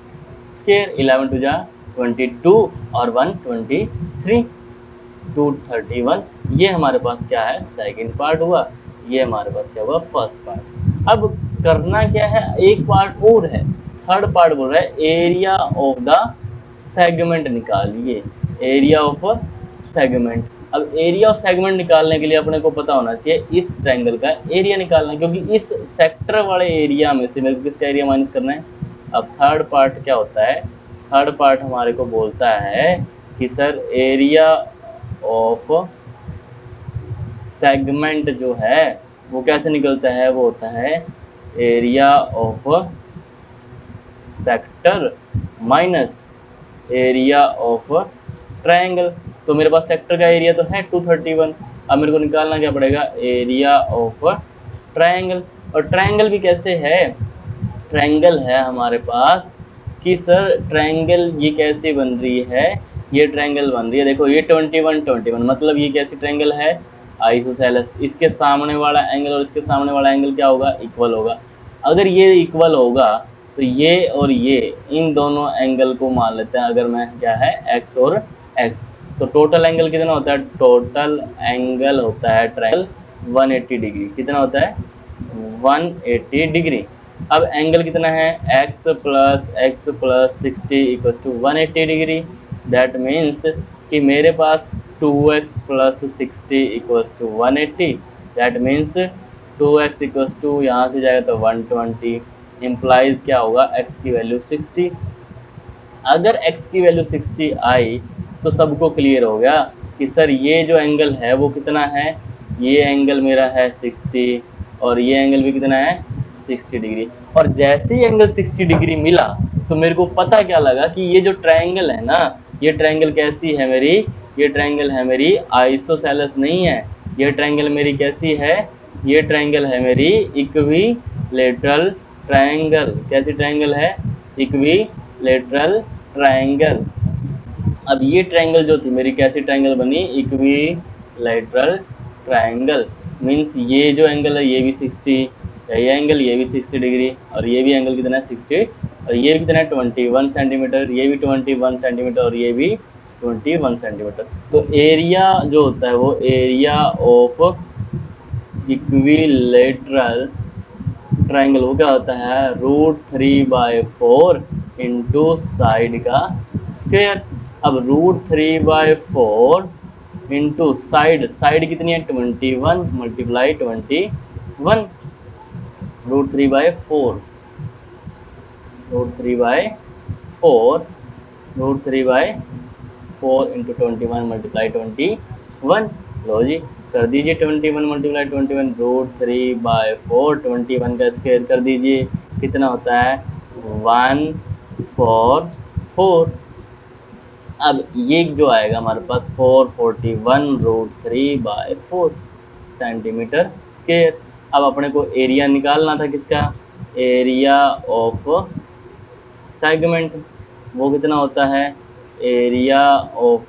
स्क्वायर, 11 2 जा 22 और 1 23, 231। ये हमारे पास क्या है, सेकंड पार्ट हुआ, ये हमारे पास क्या हुआ, फर्स्ट पार्ट। अब करना क्या है, एक पार्ट और है, थर्ड पार्ट बोल रहा है एरिया ऑफ द सेगमेंट निकालिए, एरिया ऑफ सेगमेंट। अब एरिया ऑफ सेगमेंट निकालने के लिए अपने को पता होना चाहिए इस ट्रायंगल का एरिया निकालना है, क्योंकि इस सेक्टर वाले एरिया में से मेरे को किसका एरिया माइनस करना है। अब थर्ड पार्ट क्या होता है, थर्ड पार्ट हमारे को बोलता है कि सर एरिया ऑफ सेगमेंट जो है वो कैसे निकलता है, वो होता है area of sector minus area of triangle. तो मेरे पास सेक्टर का एरिया तो है 231, अब मेरे को निकालना क्या पड़ेगा, एरिया ऑफ ट्रायंगल। और ट्रायंगल भी कैसे है, ट्रायंगल है हमारे पास कि सर ट्रायंगल ये कैसे बन रही है, ये ट्रायंगल बन रही है, देखो ये 21 21, मतलब ये कैसी ट्रायंगल है, आइसोसेलेस। इसके सामने वाला एंगल और इसके सामने वाला एंगल क्या होगा, इक्वल होगा। अगर ये इक्वल होगा तो ये और ये इन दोनों एंगल को मान लेते हैं, अगर मैं क्या है x और x, तो टोटल एंगल कितना होता है, टोटल एंगल होता है ट्रायंगल 180 डिग्री, कितना होता है 180 डिग्री। अब एंगल कितना है, x plus 60 equal to 180 degree, that means कि मेरे पास 2x plus 60 equals to 180, that means 2x equals to यहाँ से जाएगा तो 120, इम्प्लाइज क्या होगा, x की वैल्यू 60। अगर x की वैल्यू 60 आई तो सबको क्लियर हो गया कि सर ये जो एंगल है वो कितना है, ये एंगल मेरा है 60 और ये एंगल भी कितना है 60 डिग्री। और जैसे ही एंगल 60 डिग्री मिला तो मेरे को पता क्या लगा कि ये जो ट्रायंगल है ना, ये ट्रायंगल कैसी है मेरी, ये ट्रायंगल है मेरी आइसोसेलेस नहीं है, ये ट्रायंगल मेरी कैसी है, ये ट्रायंगल है मेरी इक्विलेटरल ट्रायंगल। कैसी ट्रायंगल है, इक्विलेटरल ट्रायंगल। अब ये ट्रायंगल जो थी मेरी कैसी ट्रायंगल बनी, इक्विलेटरल ट्रायंगल, मीन्स ये जो एंगल है ये भी 60, ये एंगल ये भी 60 डिग्री, और ये भी एंगल कितना है 60, और ये भी कितना है 21 सेंटीमीटर, ये भी 21 सेंटीमीटर, और ये भी 21 सेंटीमीटर। तो एरिया जो होता है वो एरिया ऑफ इक्विलेटरल ट्रायंगल वो क्या होता है, √3/4 इंटू साइड का स्क्वायर। अब √3/4 इंटू साइड, साइड कितनी है 21 मल्टीप्लाई 21, √3/4, √3/4, √3/4 इंटू 21 मल्टीप्लाई 21। लो जी कर दीजिए 21 मल्टीप्लाई 21, √3/4, 21 का स्क्वायर कर दीजिए, कितना होता है 144। अब ये जो आएगा हमारे पास 441 √3/4 सेंटीमीटर स्क्वायर। अब अपने को एरिया निकालना था किसका, एरिया ऑफ सेगमेंट, वो कितना होता है, area of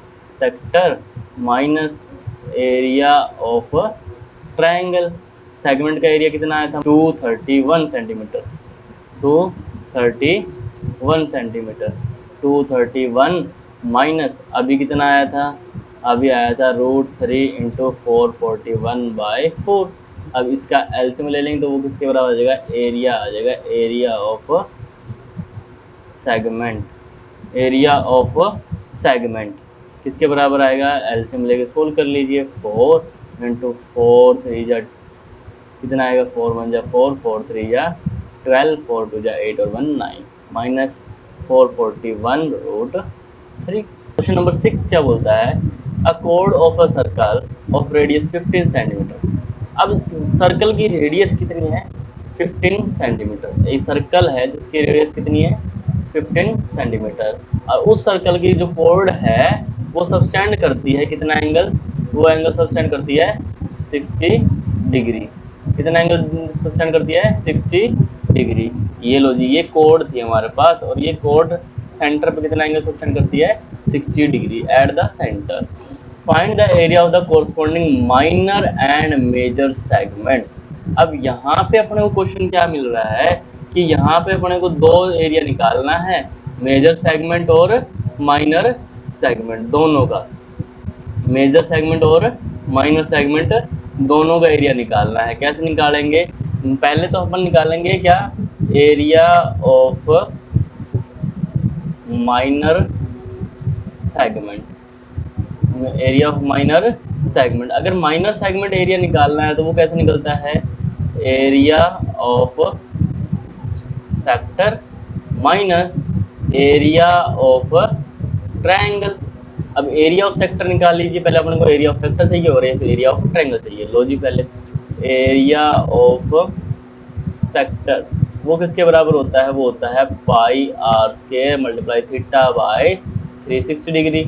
sector minus area of triangle. Segment का एरिया कितना आया था, 231 सेंटीमीटर, 231 सेंटीमीटर, 231 माइनस अभी कितना आया था, अभी आया था √3 इंटू 441/4। अब इसका एलसीएम ले लेंगे तो वो किसके बराबर आ जाएगा, एरिया आ जाएगा, area of segment, area of segment किसके बराबर आएगा, एलसीएम लेके सोल्व कर लीजिए। 4 इंटू 4 3 जा कितना आएगा, 4 1 जा 4, 4 3 जा 12, 4 2 जा 8 और 1 9 माइनस 441√3। क्वेश्चन नंबर 6 क्या बोलता है, a code of a circle of radius 15 centimetre. अब सर्कल की रेडियस कितनी है, 15 सेंटीमीटर। एक सर्कल है जिसकी रेडियस कितनी है, 15 सेंटीमीटर, और उस सर्कल की जो कोड है वो सबटेंड करती है कितना एंगल, वो एंगल सबटेंड करती है 60 डिग्री। कितना एंगल सबटेंड करती है, 60 डिग्री। ये लो जी, ये कोड थी हमारे पास, और ये कोड सेंटर पे कितना एंगल सबटेंड करती है, 60 degree at the centre. Find the area of the corresponding minor and major segments. अब यहाँ पे अपने को क्वेश्चन क्या मिल रहा है कि यहाँ पे अपने को दो एरिया निकालना है, मेजर सेगमेंट और माइनर सेगमेंट दोनों का, मेजर सेगमेंट और माइनर सेगमेंट दोनों का एरिया निकालना है। कैसे निकालेंगे, पहले तो अपन निकालेंगे क्या, area of minor segment, area of minor segment. अगर माइनर सेगमेंट एरिया निकालना है तो वो कैसे निकलता है, area of sector minus area of triangle. अब एरिया ऑफ सेक्टर निकाल लीजिए, पहले अपन को एरिया ऑफ सेक्टर चाहिए और एरिया ऑफ ट्रायंगल चाहिए। लो जी, पहले एरिया ऑफ सेक्टर वो किसके बराबर होता है, वो होता है pi r square multiply theta by 360 degree.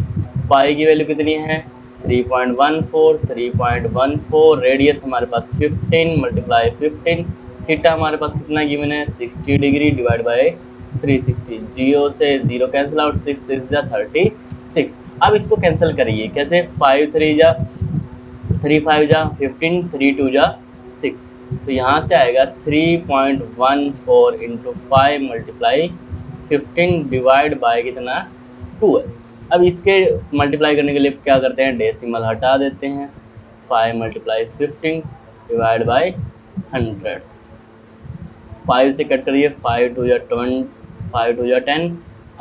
Pi की वैल्यू कितनी है, 3.14, 3.14, रेडियस हमारे पास 15 मल्टीप्लाई 15, थीटा हमारे पास कितना गिवन है, 60 डिग्री डिवाइड बाय 360। 0 से 0 कैंसिल आउट, 6 6 जा 36। अब इसको कैंसिल करिए कैसे, 5 3 जा 3 5 जा 15, 3 2 जा 6, तो यहाँ से आएगा 3.14 इंटू 5 मल्टीप्लाई 15 डिवाइड बाय कितना 2 है। अब इसके मल्टीप्लाई करने के लिए क्या करते हैं, डेसिमल हटा देते हैं, 5 मल्टीप्लाई 15 डिवाइड बाय 100, 5 से कट करिए, 5 2 जा 20, 5 2 जा 10।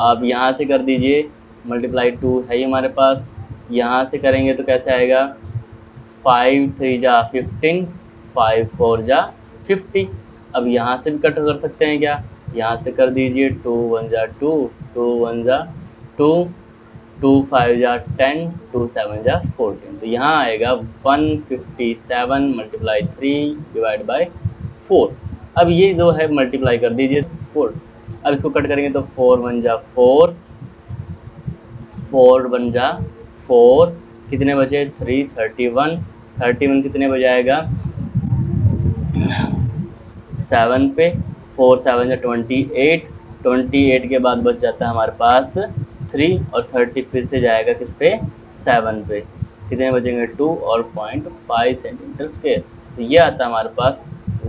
आप यहाँ से कर दीजिए मल्टीप्लाई 2 है ही हमारे पास, यहाँ से करेंगे तो कैसे आएगा, 5 3 जा 15, 5 4 जा 50। अब यहाँ से भी कट कर सकते हैं क्या, यहाँ से कर दीजिए, 2 1 जा 2, 2 1 जा 2, 2 5 जा 10, 2 7 जा 14, तो यहाँ आएगा 157 मल्टीप्लाई 3 डिवाइड बाय 4। अब ये जो है मल्टीप्लाई कर दीजिए 4, अब इसको कट करेंगे तो 4 1 जा 4, 4 1 जा 4, कितने बचे 3, 31, 31 कितने बजे आएगा 7 पे, 4 7 जा 28, 28 के बाद बच जाता है हमारे पास 3, और 30 फिर से जाएगा किस पे, 7 पे, कितने बचेंगे 2 और 0.5 सेंटीमीटर स्क्वायर। तो ये आता है हमारे पास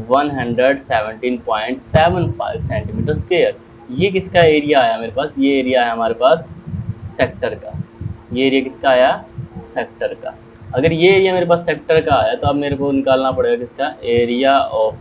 117.75 सेंटीमीटर स्क्वायर। ये किसका एरिया आया मेरे पास, ये एरिया है हमारे पास सेक्टर का, ये एरिया किसका आया, सेक्टर का। अगर ये एरिया मेरे पास सेक्टर का आया तो अब मेरे को निकालना पड़ेगा किसका, area of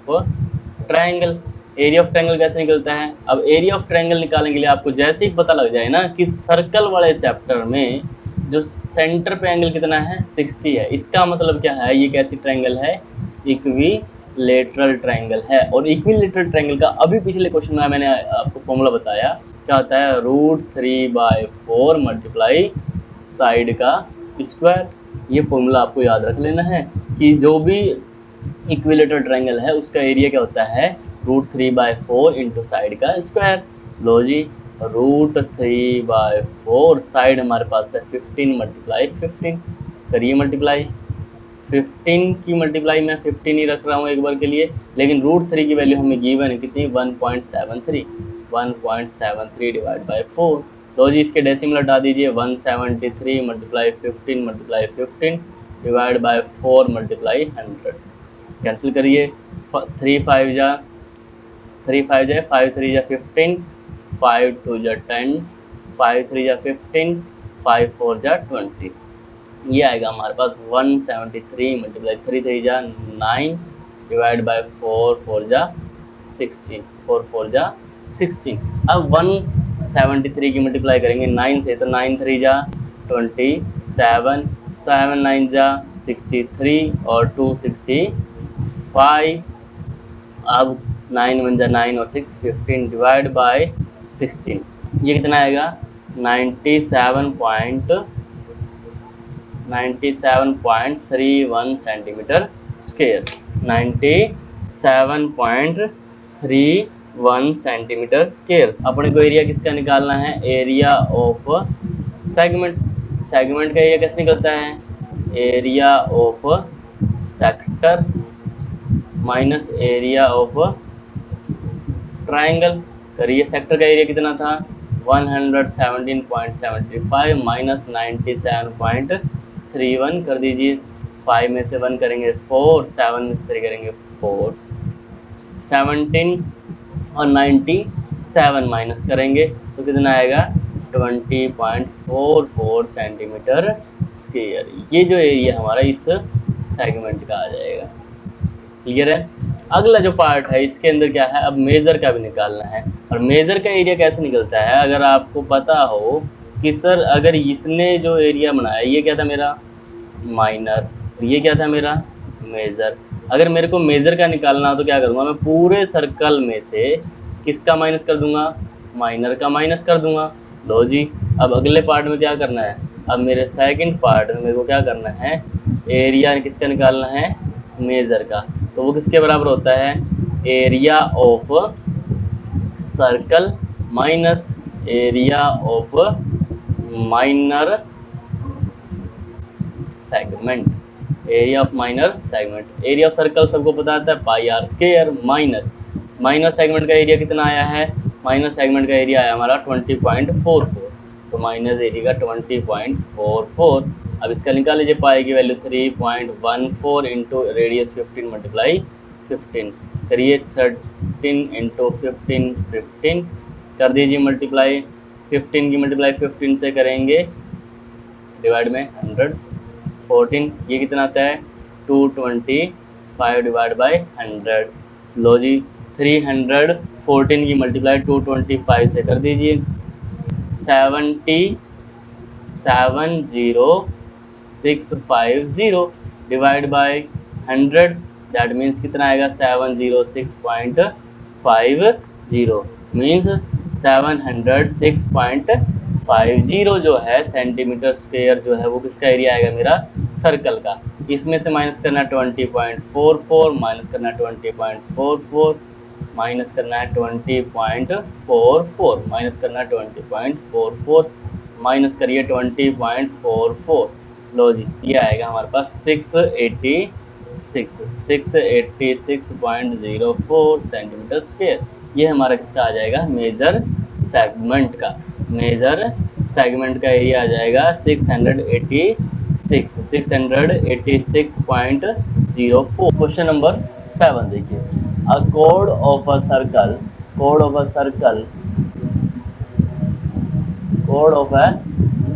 triangle. Area of triangle कैसे निकलता है, अब एरिया ऑफ ट्रायंगल निकालने के लिए आपको जैसे ही पता लग जाए ना कि सर्कल वाले चैप्टर में जो सेंटर पे एंगल कितना है 60 है, इसका मतलब क्या है, ये कैसी ट्रायंगल है, इक्विलेटरल ट्रायंगल है। और इक्विलेटरल ट्रायंगल का अभी पिछले क्वेश्चन में मैंने आपको फॉर्मूला बताया, क्या होता है, √3/4 मल्टीप्लाई साइड का स्क्वायर। ये फॉर्मूला आपको याद रख लेना है कि जो भी इक्विलेटरल ट्रायंगल है उसका एरिया क्या होता है, √3/4 इंटू साइड का स्क्वायर। लो जी, √3/4 साइड हमारे पास है 15 मल्टीप्लाई 15, करिए मल्टीप्लाई 15 की मल्टीप्लाई मैं 15 ही रख रहा हूँ एक बार के लिए, लेकिन √3 की वैल्यू हमें गिवन है कितनी, 1.73 डिवाइड बाई 4। तो जी इसके डेसिमल हटा दीजिए, 173 multiply 15 divide by 4 multiply 100। Cancel करिए, 3 5 जा 5 3 जा 15, 5 2 जा 10, 5 3 जा 15, 5 4 जा 20। ये आएगा हमारे पास 173 मल्टीप्लाई 3 3 जा 9 डिवाइड बाय 4 4 जा 16, 4 4 जा 16। अब 173 की मल्टीप्लाई करेंगे 9 से, तो 9 3 जा 27, 7 9 जा 63 और 2 65। अब 9 1 जा 9 और 6 15 डिवाइड बाय 16, ये कितना आएगा 97.31 सेंटीमीटर स्क्वायर। 97.31 centimetre square. अपने को एरिया किसका निकालना है, एरिया ऑफ सेगमेंट। सेगमेंट का एरिया कैसे निकलता है, area of sector minus area of triangle. करिए सेक्टर का एरिया कितना था, 117.75 माइनस 97.31 कर दीजिए। 5 में से 1 करेंगे 4, 7 में से 3 करेंगे 4, 17 और 97 माइनस करेंगे तो कितना आएगा 20.44 सेंटीमीटर स्क्वायर। ये जो एरिया हमारा इस सेगमेंट का आ जाएगा। क्लियर है। अगला जो पार्ट है इसके अंदर क्या है, अब मेजर का भी निकालना है। और मेजर का एरिया कैसे निकलता है, अगर आपको पता हो कि सर अगर इसने जो एरिया बनाया ये क्या था मेरा माइनर, ये क्या था मेरा मेजर। अगर मेरे को मेजर का निकालना हो तो क्या करूँगा, मैं पूरे सर्कल में से किसका माइनस कर दूंगा, माइनर का माइनस कर दूंगा। लो जी, अब अगले पार्ट में क्या करना है, अब मेरे सेकंड पार्ट में मेरे को क्या करना है, एरिया किसका निकालना है, मेजर का। तो वो किसके बराबर होता है, area of circle minus area of minor segment. Area of minor segment, area of circle सबको पता है pi r square, minus minor segment का एरिया कितना आया है, माइनर सेगमेंट का एरिया आया हमारा 20.44, तो माइनस एरिया का 20.44। अब इसका निकाल लीजिए, पाई की वैल्यू 3.14 इंटू रेडियस 15 मल्टीप्लाई 15 करिए, 13 इंटू 15 15 कर दीजिए मल्टीप्लाई। 15 की मल्टीप्लाई 15 से करेंगे डिवाइड में 100, 14 ये कितना आता है 225 डिवाइड बाई 100। लो जी 314 की मल्टीप्लाई 225 से कर दीजिए, 70650 डिवाइड बाई 100, दैट मीन्स कितना आएगा 706.50 मीन्स 706.50 जो है सेंटीमीटर स्क्वायर जो है वो किसका एरिया आएगा, मेरा सर्कल का। इसमें से माइनस करना 20.44, माइनस करना 20.44, माइनस करना है 20.44, माइनस करना है 20.44, माइनस करिए 20.44। लो जी ये आएगा हमारे पास 686.04 सेंटीमीटर स्क्वायर। ये हमारा किसका आ जाएगा, मेजर सेगमेंट का। मेजर सेगमेंट का एरिया आ जाएगा 686.04। क्वेश्चन नंबर 7 देखिए, a code of a circle, code of a circle, code of a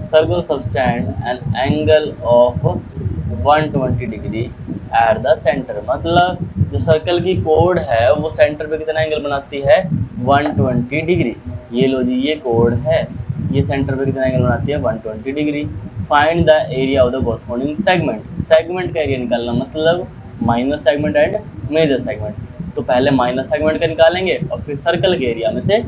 circle subtend an angle of 120 degree at the centre. मतलब जो सर्कल की कोड है वो सेंटर पे कितना एंगल बनाती है, 120 डिग्री। ये लो जी ये कोड है, ये सेंटर पे कितना एंगल बनाती है 120 degree. Find the area of the corresponding segment. Segment का एरिया निकालना मतलब minor segment and major segment. तो पहले माइनर सेगमेंट का निकालेंगे और फिर सर्कल के एरिया में से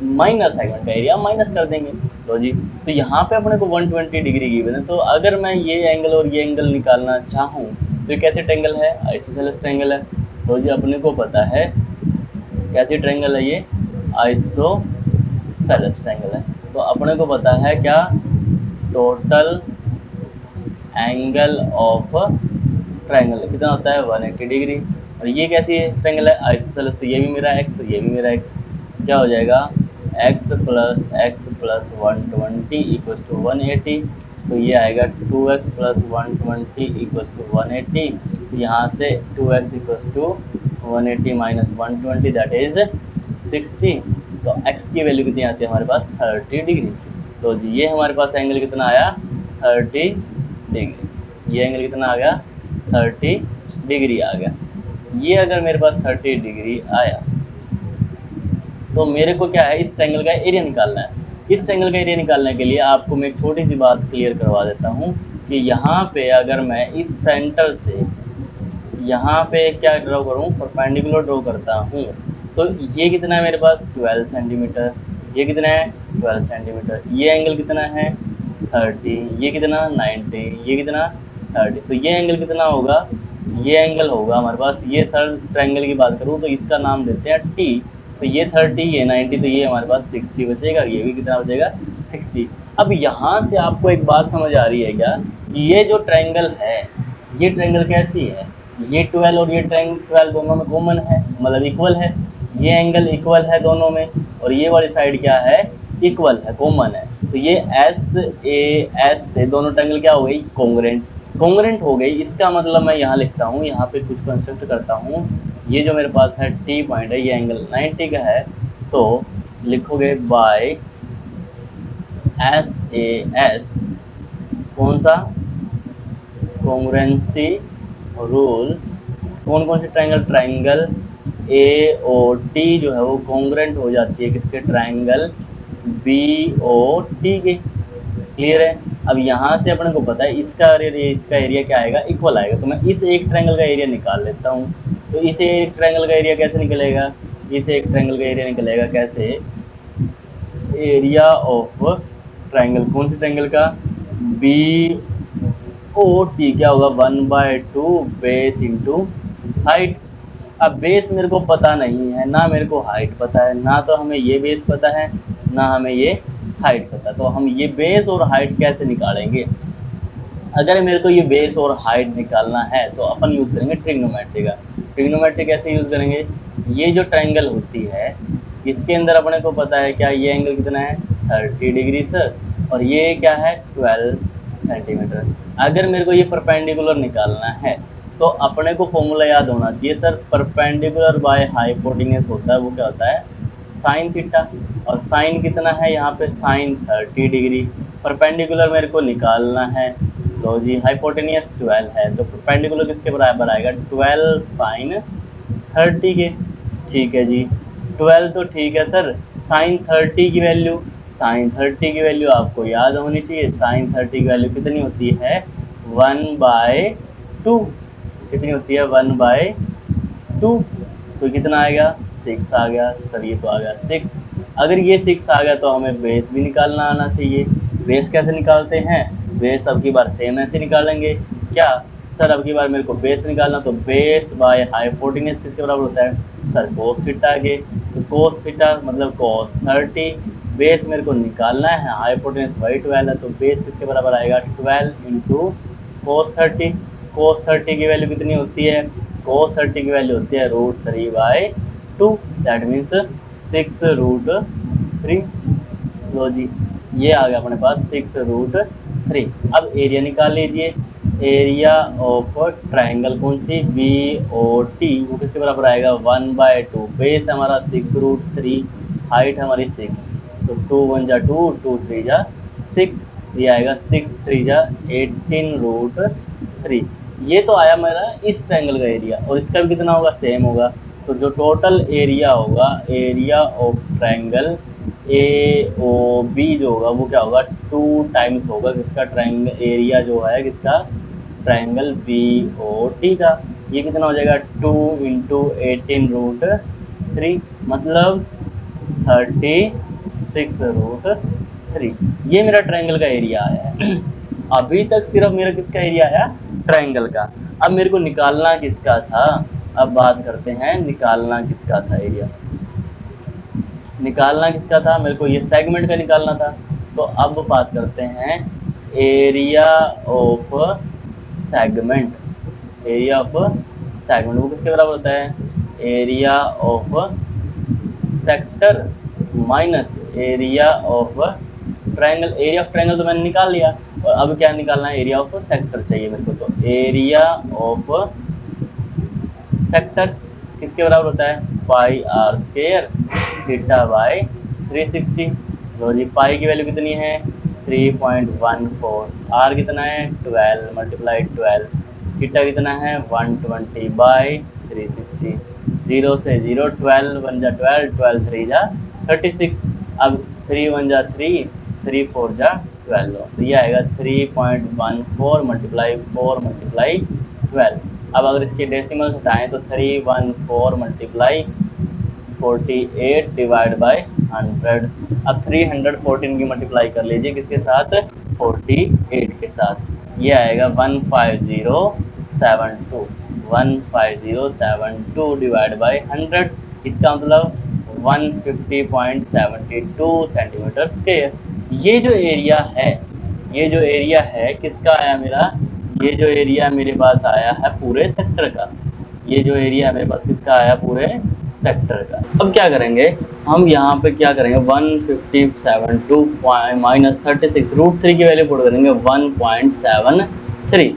माइनर सेगमेंट का एरिया माइनस कर देंगे। तो जी तो यहाँ पे अपने को 120 डिग्री गिवन है, तो अगर मैं ये एंगल और ये एंगल निकालना चाहूँ तो ये कैसे ट्रायंगल है, आइसोसेलेस ट्रायंगल है। तो जी अपने को पता है कैसी ट्रायंगल है ये, आइसोसेलेस ट्रायंगल है। तो अपने को पता है क्या, टोटल एंगल ऑफ ट्रायंगल कितना होता है 180 डिग्री। और ये कैसी ट्रायंगल है आइसोसेलेस, तो ये भी मेरा x, ये भी मेरा x, क्या हो जाएगा x प्लस 120 इक्वल्स टू 180। तो ये आएगा 2x प्लस 120 इक्वल्स टू 180। तो यहाँ से 2x equals to 180 minus 120 that is 60। तो x की वैल्यू कितनी आती है हमारे पास 30 डिग्री। तो जी ये हमारे पास एंगल कितना आया 30 डिग्री। ये एंगल कितना आ गया 30 डिग्री आ गया। ये अगर मेरे पास 30 डिग्री आया तो मेरे को क्या है इस ट्रायंगल का एरिया निकालना है। इस ट्रायंगल का एरिया निकालने के लिए आपको मैं एक छोटी सी बात क्लियर करवा देता हूँ कि यहाँ पे अगर मैं इस सेंटर से यहाँ पे क्या ड्रॉ करूँ परपेंडिकुलर ड्रॉ करता हूँ तो ये कितना है मेरे पास 12 सेंटीमीटर, ये कितना है 12 सेंटीमीटर, ये एंगल कितना है 30, ये कितना 90, ये कितना 30। तो ये एंगल कितना होगा, ये एंगल होगा हमारे पास, ये सर ट्रायंगल की बात करूँ तो इसका नाम देते हैं टी। तो ये 30, ये 90, तो ये हमारे पास 60 बचेगा, ये भी कितना बचेगा 60। अब यहाँ से आपको एक बात समझ आ रही है क्या कि ये जो ट्रायंगल है ये ट्रायंगल कैसी है, ये 12 और ये 12 दोनों में कॉमन है, मतलब इक्वल है। ये एंगल इक्वल है दोनों में और ये वाली साइड क्या है इक्वल है, कॉमन है। तो ये एस ए एस से दोनों ट्रायंगल क्या हो गई कॉन्ग्रेंट, कॉन्ग्रेंट हो गई। इसका मतलब मैं यहाँ लिखता हूँ, यहाँ पे कुछ कंस्ट्रक्ट करता हूँ। ये जो मेरे पास है टी पॉइंट है ये एंगल 90 का है, तो लिखोगे बाय एस ए एस कौन सा कॉन्ग्रेंसी रूल, कौन कौन से triangle, triangle A O T जो है वो कॉन्ग्रेंट हो जाती है किसके ट्रायंगल बी ओ टी के। क्लियर है। अब यहाँ से अपने को पता है इसका एरिया क्या आएगा इक्वल आएगा। तो मैं इस एक ट्रायंगल का एरिया निकाल लेता हूँ। तो इस एक ट्रायंगल का एरिया कैसे निकलेगा, इस एक ट्रायंगल का एरिया निकलेगा कैसे, एरिया ऑफ ट्रायंगल, कौन से ट्रायंगल का बी ओ टी क्या होगा 1/2 बेस इंटू हाइट। अब बेस मेरे को पता नहीं है ना, मेरे को हाइट पता है ना, तो हमें ये बेस पता है ना हमें ये हाइट पता। तो हम ये बेस और हाइट कैसे निकालेंगे, अगर मेरे को ये बेस और हाइट निकालना है तो अपन यूज़ करेंगे ट्रिग्नोमेट्री का। ट्रिग्नोमेट्री कैसे यूज़ करेंगे, ये जो ट्रायंगल होती है इसके अंदर अपने को पता है क्या ये एंगल कितना है 30 डिग्री सर, और ये क्या है 12 सेंटीमीटर। अगर मेरे को ये परपेंडिकुलर निकालना है तो अपने को फॉर्मूला याद होना चाहिए सर, परपेंडिकुलर बाय हाइपोटेन्यूज होता है वो क्या होता है साइन थीटा, और साइन कितना है यहाँ पे साइन 30 डिग्री। परपेंडिकुलर मेरे को निकालना है, लो जी हाइपोटेनियस 12 है तो परपेंडिकुलर किसके बराबर आएगा 12 साइन 30 के। ठीक है जी 12 तो ठीक है सर, साइन 30 की वैल्यू, साइन 30 की वैल्यू आपको याद होनी चाहिए, साइन 30 की वैल्यू कितनी होती है 1/2, कितनी होती है 1/2। तो कितना आएगा 6 आ गया सर, ये तो आ गया 6। अगर ये 6 आ गया तो हमें बेस भी निकालना आना चाहिए। बेस कैसे निकालते हैं, बेस अब की बार सेम ऐसे निकालेंगे क्या सर, अब की बार मेरे को बेस निकालना, तो बेस बाय हाइपोटेन्यूज किसके बराबर होता है सर कोस थीटा के। तो कोस थीटा मतलब कोस 30, बेस मेरे को निकालना है, हाइपोटेन्यूज वही 12 है तो बेस किसके बराबर आएगा 12 इंटू कोस 30। कोस 30 की वैल्यू कितनी होती है, कोस 30 की वैल्यू होती है √3/2 दैट मीन्स 6√3। लो जी ये आ गया अपने पास 6√3। अब एरिया निकाल लीजिए, एरिया ऑफ ट्रायंगल कौन सी बी ओ टी वो किसके बराबर आएगा 1/2, बेस हमारा 6√3, हाइट हमारी 6, तो 2 1 जा 2 2 3 जा 6, ये आएगा 6 3 जा 18√3। ये तो आया मेरा इस ट्रायंगल का एरिया, और इसका भी कितना होगा सेम होगा। तो जो टोटल एरिया होगा area of triangle A O B जो होगा वो क्या होगा 2 टाइम्स होगा किसका ट्रायंगल एरिया जो है किसका ट्रायंगल बी ओ टी का। ये कितना हो जाएगा 2 इंटू 18√3 मतलब 36√3। ये मेरा ट्रायंगल का एरिया आया है। अभी तक सिर्फ मेरा किसका एरिया आया ट्रायंगल का। अब मेरे को निकालना किसका था, अब बात करते हैं निकालना किसका था एरिया, निकालना किसका था मेरे को ये सेगमेंट का निकालना था। तो अब बात करते हैं area of segment. Area of segment वो किसके बराबर होता है, area of sector minus area of triangle. Area of triangle तो मैंने निकाल लिया, और अब क्या निकालना है, एरिया ऑफ सेक्टर चाहिए मेरे को। तो एरिया ऑफ सेक्टर किसके बराबर होता है, pi r square theta by 360। लो जी, पाई की वैल्यू कितनी है 3.14, आर कितना है 12 मल्टीप्लाई 12, थीटा कितना है 120 बाई 360। 0 से 0 12 वन जा 12, 12 3 जा 36। अब 3 1 जा 3, 3 4 जा 12, तो ये आएगा 3.14 मल्टीप्लाई 4 मल्टीप्लाई 12। अब अगर इसके डेसिमल्स हटाएं तो 314 मल्टीप्लाई 48 डिवाइड बाय 100। अब 314 की मल्टीप्लाई कर लीजिए किसके साथ, 48 के साथ, ये आएगा 15072, 15072 डिवाइड बाय 100, इसका मतलब 150.72 सेंटीमीटर स्क्वायर। ये जो एरिया है, ये जो एरिया है किसका आया मेरा, ये जो एरिया मेरे पास आया है पूरे सेक्टर का, ये जो एरिया मेरे पास किसका आया, पूरे सेक्टर का। अब क्या करेंगे हम यहाँ पे, क्या करेंगे 15072 माइनस 36 √3 की वैल्यू पुट करेंगे 1.73।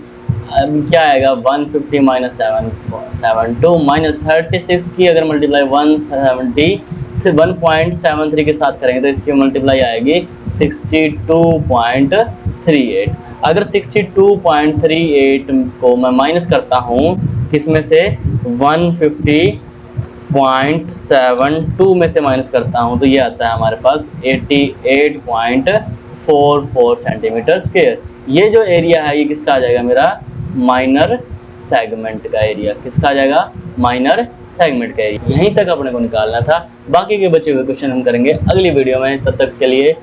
अब क्या आएगा 150 माइनस 772 माइनस 36 की अगर मल्टीप्लाई 170 से 1.73 के साथ करेंगे तो इसकी मल्टीप्लाई आएगी 62.38। अगर 62.38 को मैं माइनस करता हूँ किसमें से, 150.72 में से माइनस करता हूँ, तो ये आता है हमारे पास 88.44 सेंटीमीटर स्क्वायर। ये जो एरिया है ये किसका आ जाएगा मेरा, माइनर सेगमेंट का एरिया। किसका आ जाएगा, माइनर सेगमेंट का एरिया। यहीं तक अपने को निकालना था, बाकी के बचे हुए क्वेश्चन हम करेंगे अगली वीडियो में। तब तक के लिए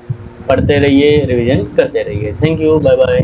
पढ़ते रहिए, रिवीजन करते रहिए। Thank you, bye bye.